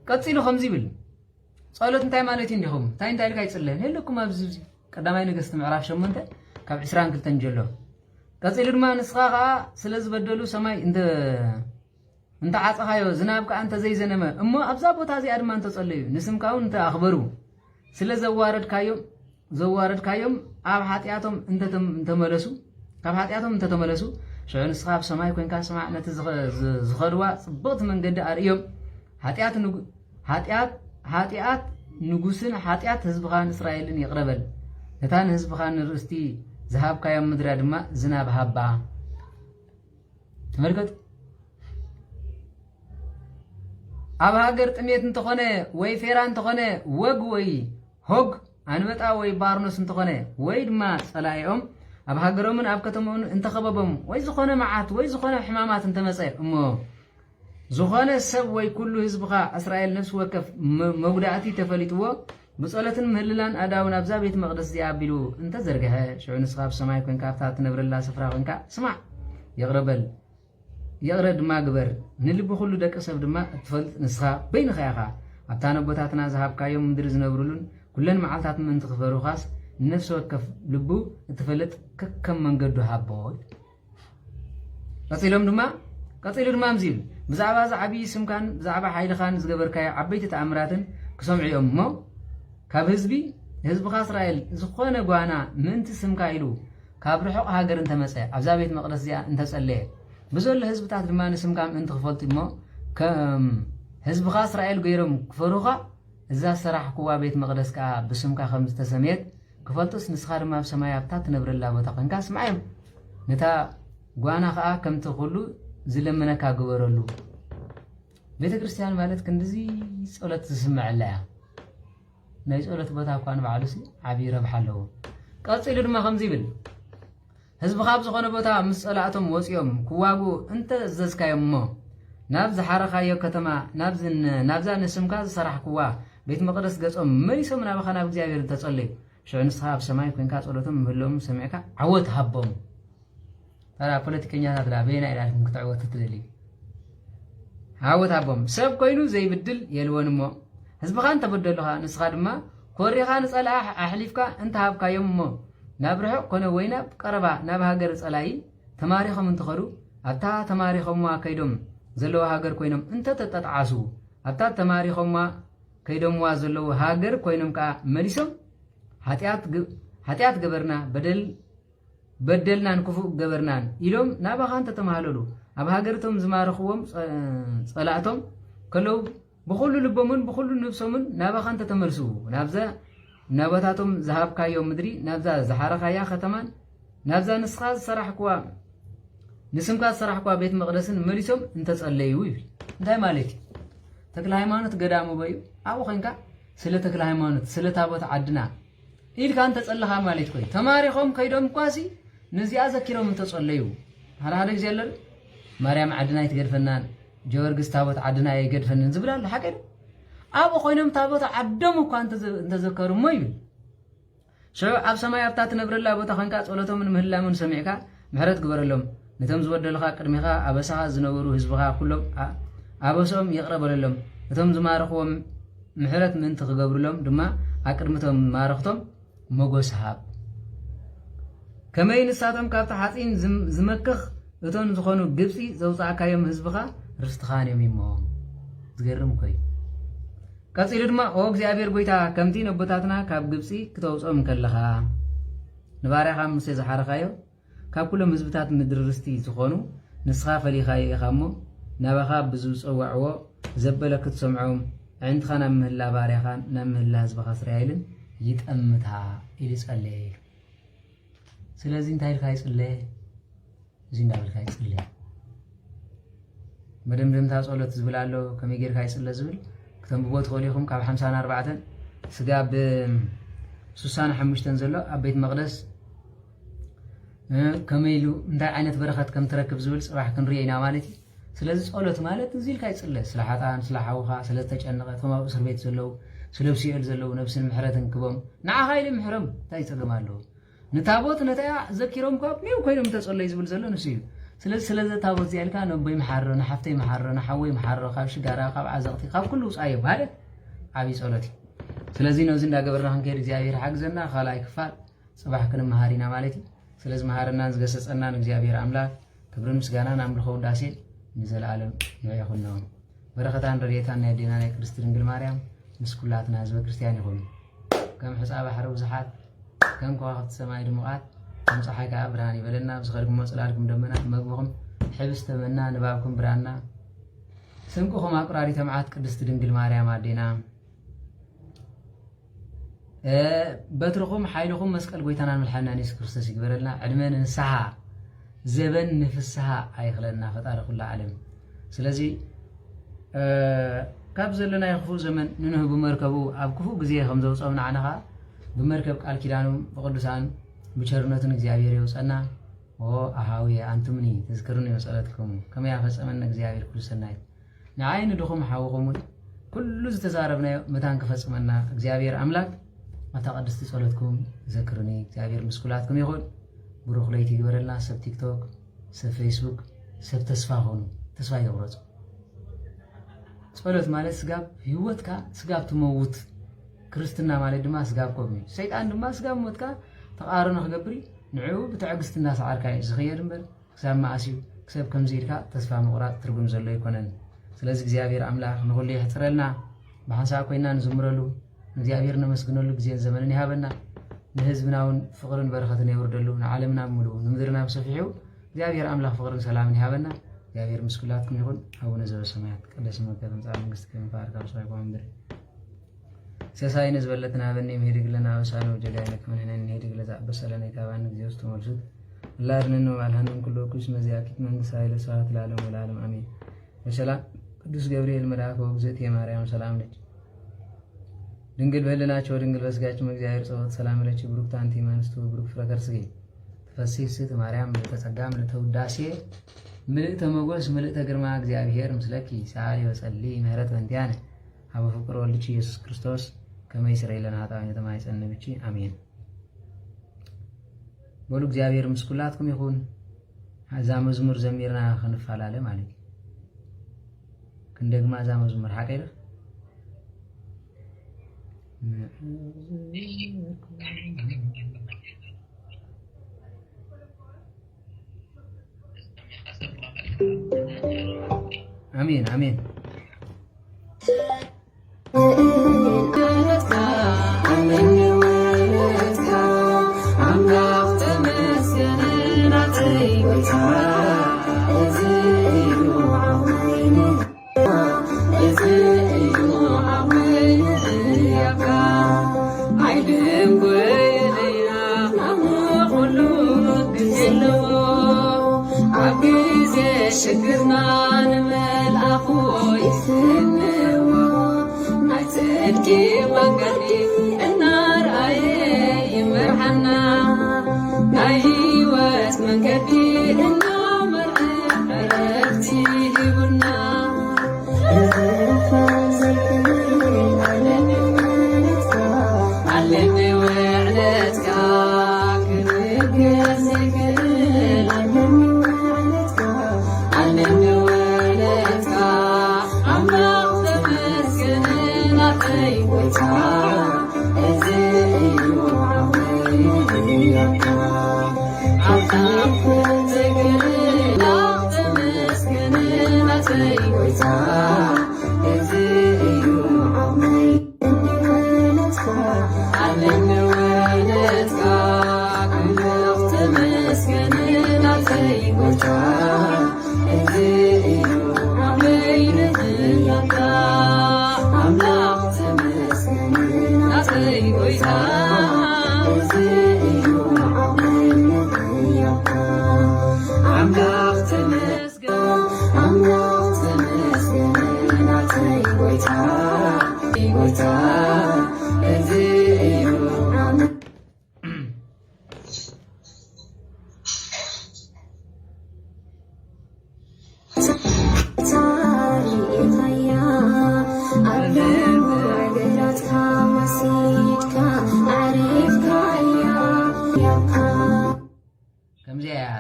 قصيلو خمزي بل صالوت انتاي مالتين ديهم تاي انتاي لكا يصلين هلكم ابزوزي قداماي نغست معراف شمنته كاب 20 كلتن جلو قصيلو دما نسخا سلاز بدلو سماي انت عصخايو زناب كا انت زي زنمه اما ابزا بوتا زي ادما انت صليو نسمكاو انت اخبرو سلاز زوارد كايوم اب حاتياتهم انت تملسو كاب حاتياتهم انت تملسو شو نسخاب سماي كوين كا سمع نت زخدوا صبوت من قد اريوم حاتيات نغوسن حاتيات حزب خان اسرائيلن يقربل نتان حزب خان رستي ذهاب كايوم مدرا دما زناب حبا تملكت اب هاجر طميت انت خونه وي فيران تخونه وغ وي هوغ አንበጣ ወይ ባርኖስ እንተኾነ ወይ ድማ ጸላይኦም ኣብ ሃገሮምን ኣብ ከተማውን እንተኸበበም ወይ ዝኾነ መዓት ወይ ዝኾነ ሕማማት እንተመጸ እሞ ዝኾነ ሰብ ወይ ኩሉ ህዝብኻ እስራኤል ነፍስ ወከፍ መጉዳእቲ ተፈሊጥዎ ብጸሎትን ምህልላን ኣዳውን ኣብዛ ቤት መቅደስ ዝኣቢሉ እንተ ዘርገሐ ሽዑ ንስኻ ኣብ ሰማይ ኮንካ ኣብታ ትነብረላ ስፍራ ኮንካ ስማዕ يقرأ دما جبر نلبي كل دك سب دما تفلت نسخة بين خياخا أبتانا بوتاتنا ذهب كايوم مدرز نبرلون كلنا معلتات من تخبروا خاص نفس وقف لبو تفلت كم من قدو حبوي قصيلهم دما مزيل بزعبا زعبي اسم كان بزعبا حيد خان زجبر كاي عبيت تأمراتن كسمع يوم مو كاب حزب خاص إسرائيل زخونة قوانا من تسم كايلو كاب رحق هاجر انت مسا عبزابيت مقدس زي انت سأليه بزول حزب تاعت دما نسم كام انت خفلت مو كم حزب خاص إسرائيل غيرهم كفروخا إذا سرح كوا بيت مقدس كا بسم كا 5 سميت كفلتس نسخار ما بسمايا بتاعت نبر الله بتاقن كاس معهم نتا قوانا خا كم تقولوا زلمنا كا غبرلو بيت كريستيان مالت كندزي صلاه تسمع لها ناي صلاه بتا كان بعلسي عبي ربح له قصيل دما خمزي بل حزب خاب زخونه بتا مسصلاتهم وصيهم كواغو انت ززكايم مو نابز حرخايو كتما نابزان نسمكا سرح كوا بيت مقدس غصم مريسو منا بخنا بእግዚአብሔር ተጸልይ شعن صحاب سماي كوين كا صلوتهم مهلهم سمعكا عوت حبهم ترى ፖለቲከኛታት ላ በይና ኢላልኩም ክትዕወት ትደልይ عوت حبهم سب كوينو زي بدل يلونمو حزبخا انت بدلها نسخا دما كوريخا نصلا احليفكا انت هابكا يمو نابرحو كونه وينا قربا ناب هاجر صلاي تماريخم انتخرو اتا تماريخم ما كيدوم زلو هاجر كوينم انت تتطعسو اتا تماريخم ما كيدوم وا زلو هاجر كوينم كا مريسم ኃጢአት ገበርና በደልናን ክፉእ ገበርናን ኢሎም ናባኻን ተተማሃለሉ ኣብ ሃገርቶም ዝማረኽዎም ጸላእቶም ከለው ብኹሉ ልቦምን ብኹሉ ነፍሶምን ናባኻን ተተመልሱ ናብዛ ናባታቶም ዝሃብካዮም ምድሪ ናብዛ ዝሓረኻያ ከተማን ናብዛ ንስኻ ዝሰራሕክዋ ንስምካ ዝሰራሕክዋ ቤት መቕደስን መሊሶም እንተጸለዩ ይብል እንታይ ማለት እዩ ተክለ ሃይማኖት ገዳሙ በዩ ኣብኡ ኮንካ ስለ ተክለ ሃይማኖት ስለ ታቦት ዓድና ኢልካ እንተጸለኻ ማለት ኮይ ተማሪኾም ከይዶም ኳሲ ነዚኣ ዘኪሮም እንተጸለዩ ሃደ ግዜ ኣለሉ ማርያም ዓድና ይትገድፈናን ጀወርግስ ታቦት ዓድና ይገድፈንን ዝብላሉ ሓቀይ ኣብኡ ኮይኖም ታቦት ዓዶም እኳ እንተዘከሩ ሞ ይብል ሽዑ ኣብ ሰማይ ኣብታ ትነብረላ ቦታ ኮንካ ጸሎቶምን ምህላምን ሰሚዕካ ምሕረት ግበረሎም ነቶም ዝበደሉኻ ቅድሚኻ ኣበሳኻ ዝነበሩ ህዝብኻ ኩሎም ኣበሶም ይቕረበለሎም እቶም ዝማረኽዎም ምሕረት ምእንቲ ክገብሩሎም ድማ ኣቅድምቶም ማረኽቶም መጎስ ሃብ ከመይ ንሳቶም ካብቲ ሓፂን ዝመክኽ እቶም ዝኾኑ ግብፂ ዘውፃእካዮም ህዝብኻ ርስትኻን እዮም ይሞም ዝገርም ኮይ ቀፂሉ ድማ ኦ እግዚኣብሔር ጎይታ ከምቲ ነቦታትና ካብ ግብፂ ክተውፆም ከለኻ ንባርያኻ ሙሴ ዝሓረኻዮ ካብ ኩሎም ህዝብታት ምድሪ ርስቲ ዝኾኑ ንስኻ ፈሊኻዮ ኢኻ እሞ ናባኻ ብዝፀዋዕዎ ዘበለ ክትሰምዖም ዕንትኻ ናብ ምህላ ባርያኻን ናብ ምህላ ህዝብኻ እስራኤልን ይጠምታ ኢሉ ጸለየ ኢሉ ስለዚ እንታይ ኢልካ ይጽለየ እዚ እንዳበልካ ይጽለየ መደምደምታ ጸሎት ዝብል ኣሎ ከመይ ጌርካ ይጽለ ዝብል ክተንብቦ ትኽእሉ ኢኹም ካብ 54 ስጋ ብ65 ዘሎ ኣብ ቤት መቕደስ ከመይ ኢሉ እንታይ ዓይነት በረኸት ከም ትረክብ ዝብል ጽባሕ ክንሪኦ ኢና ማለት እዩ ስለዚ ጸሎት ማለት እዚ ኢልካ ይጽለ ስለ ሓጣን ስለ ሓውኻ ስለ ዝተጨነቐ እቶም ኣብ እስር ቤት ዘለው ስለ ብሲኤል ዘለው ነብስን ምሕረትን ክቦም ንዓኻ ኢሉ ምሕሮም እንታይ ይጸገም ኣለዎ ንታቦት ነታያ ዘኪሮም ካብ ኔው ኮይኖም ተጸለይ ዝብል ዘሎ ንሱ እዩ ስለዚ ስለዚ ታቦት እዚኣ ኢልካ ነቦይ መሓሮ ንሓፍተይ መሓሮ ንሓወይ መሓሮ ካብ ሽጋራ ካብ ዓዘቕቲ ካብ ኩሉ ውፃዮ ማለት ዓብዪ ጸሎት እዩ ስለዚ ነዚ እንዳገበርና ክንከይድ እግዚኣብሔር ሓግዘና ካልኣይ ክፋል ጽባሕ ክንመሃር ኢና ማለት እዩ ስለዚ መሃርናን ዝገሰጸናን እግዚኣብሔር ኣምላክ ክብርን ምስጋናን ኣምልኾ ውዳሴ ንዘለዓለም ይኹንዎም በረኸታን ረድኤታን ናይ ኣዴና ናይ ቅድስቲ ድንግል ማርያም ምስ ኩላትና ህዝበ ክርስቲያን ይኹኑ ከም ሕፃ ባሕሪ ብዙሓት ከም ከዋኽብቲ ሰማይ ድሙቓት ከም ፀሓይ ከዓ ብርሃን ይበለና ብዝኸድኩሞ ጽላልኩም ደመና መግብኹም ሕብስ ተመና ንባብኩም ብራና ስንቅኹም ኣቁራሪተ መዓት ቅድስቲ ድንግል ማርያም ኣዴና በትርኹም ሓይልኹም መስቀል ጎይታናን መድሓኒና ኢየሱስ ክርስቶስ ይግበረልና ዕድመ ንንስሓ ዘበን ንፍስሓ ኣይኽለና ፈጣሪ ኩሉ ዓለም ስለዚ ካብ ዘለና ክፉእ ዘመን ንንህቡ መርከቡ ኣብ ክፉእ ግዜ ከም ዘውፅኦም ንዓነኻ ብመርከብ ቃል ኪዳኑ ብቅዱሳን ብቸርነቱን እግዚኣብሔር የውፀና ኣሃውየ ኣንቱምኒ ተዝክሩኒ መጸለትኩም ከመይ ኣፈጸመና እግዚኣብሔር ኩሉ ሰናይ ንዓይኒ ድኹም ሓውኹም እውን ኩሉ ዝተዛረብናዮ መታን ክፈጽመና እግዚኣብሔር ኣምላክ ኣታ ቅድስቲ ጸሎትኩም ዘክሩኒ እግዚኣብሔር ምስ ኩላትኩም ይኹን ብሩኽ ለይቲ ይግበረልና ሰብ ቲክቶክ ሰብ ፌስቡክ ሰብ ተስፋ ኾኑ ተስፋ ይቁረፁ ጸሎት ማለት ስጋብ ህይወትካ ስጋብ ትመውት ክርስትና ማለት ድማ ስጋብ ቆብኒ ሰይጣን ድማ ስጋብ ሞትካ ተቃርኖ ክገብሪ ንዕኡ ብትዕግስቲ እናሰዓርካ እዩ ዝኽየድ እምበር ክሳብ ማእስዩ ክሰብ ከምዚ ኢልካ ተስፋ ምቑራፅ ትርጉም ዘሎ ይኮነን ስለዚ እግዚኣብሔር ኣምላኽ ንኹሉ ይሕፅረልና ብሓንሳብ ኮይና ንዝምረሉ እግዚአብሔር ነመስግነሉ ጊዜን ዘመንን ይሃበና ለህዝብና እውን ፍቅርን በረከትን ያወርደሉ ለዓለምና ሙሉ ንምድርና በሰፊሑ እግዚአብሔር አምላክ ፍቅርን ሰላምን ይሃበና እግዚአብሔር ምስኩላትኩም ይሁን አቡነ ዘበሰማያት ቅዱስ ስምከ ትምጻእ መንግስትከ ይምጻእ ካብሳይ ቆምብር ሰሳይነ ዝበለትና በኔ መሄድግለና ወሳኑ ጀዳይነት መንነን ሄድግለዛ በሰለና ይታባን ጊዜ ውስጥ መልሱት ላርነን ወልሃንን ኩሉ ኩስ መዚያኪት መንግስት ኃይለ ሰዓት ለዓለም ወለዓለም አሜን። በሰላም ቅዱስ ገብርኤል መልአክ ወግዘት የማርያም ሰላም ነች ድንግል በለናቸው ድንግል በስጋቸው እግዚአብሔር ጸሎት ሰላም ለች ብሩክ ታንቲ ማንስቱ ብሩክ ፍረከር ስጌ ተፈሲህ ስት ማርያም ለተጸጋም ለተውዳሴ ምልእተ መጎስ ምልእተ ግርማ እግዚአብሔር ምስለኪ ሳሊ ወጸሊ ምህረት ወንቲያነ አብ ፍቅር ወልድቺ ኢየሱስ ክርስቶስ ከመይ ስረይ ለና ኃጣውያን ተማይጸን ብቺ አሜን። በሉ እግዚአብሔር ምስኩላትኩም ይሁን። አዛ መዝሙር ዘሚርና ከንፋላለ ማለት እንደግማ አዛ መዝሙር ሐቀይለ አሜን አሜን።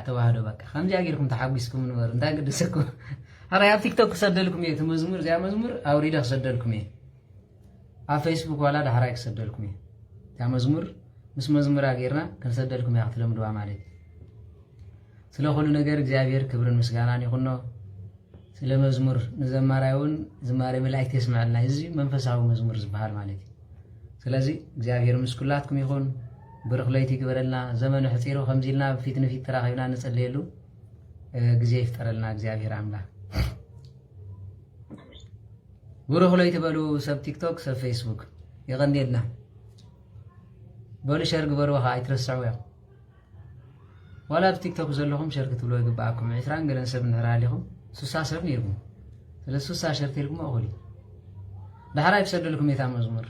ተዋህዶ በቃ ከምዚ አገርኩም ተሓጉስኩም ንበሩ እንታይ ግድሰኩም አራይ ኣብ ቲክቶክ ክሰደልኩም እየ መዝሙር ዚያ መዝሙር አውሪዳ ክሰደልኩም እየ ኣብ ፌስቡክ ዋላ ዳሕራይ ክሰደልኩም እየ ያ መዝሙር ምስ መዝሙር አገርና ክንሰደልኩም እያ ክትለምድዋ ማለት ስለ ሁሉ ነገር እግዚአብሔር ክብርን ምስጋናን ይኹኖ ስለ መዝሙር ንዘማራዩን ዝማሬ መላእክት ይስማዕልና እዚ መንፈሳዊ መዝሙር ዝበሃል ማለት ስለዚህ እግዚአብሔር ምስኩላትኩም ይኹን ብርኽ ለይቲ ግበረልና ዘመኑ ሕፂሩ ከምዚልና ፊት ንፊት ተራኺብና ንጸልየሉ ግዜ ይፍጠረልና እግዚአብሔር አምላክ ብርኽ ለይቲ በሉ ሰብ ቲክቶክ ሰብ ፌስቡክ ይቀንዴልና በሉ ሸር ግበሩ አይትረስዑ ያ ዋላ ቲክቶክ ዘለኹም ሸር ክትብሉ ይግባአኩም 20 ገለን ሰብ ንራሊኹም 60 ሰብ ነይርኩም ስለ 60 ሸር ተልኩም አኹሊ ዳሕራይ ብሰደልኩም የታ መዝሙር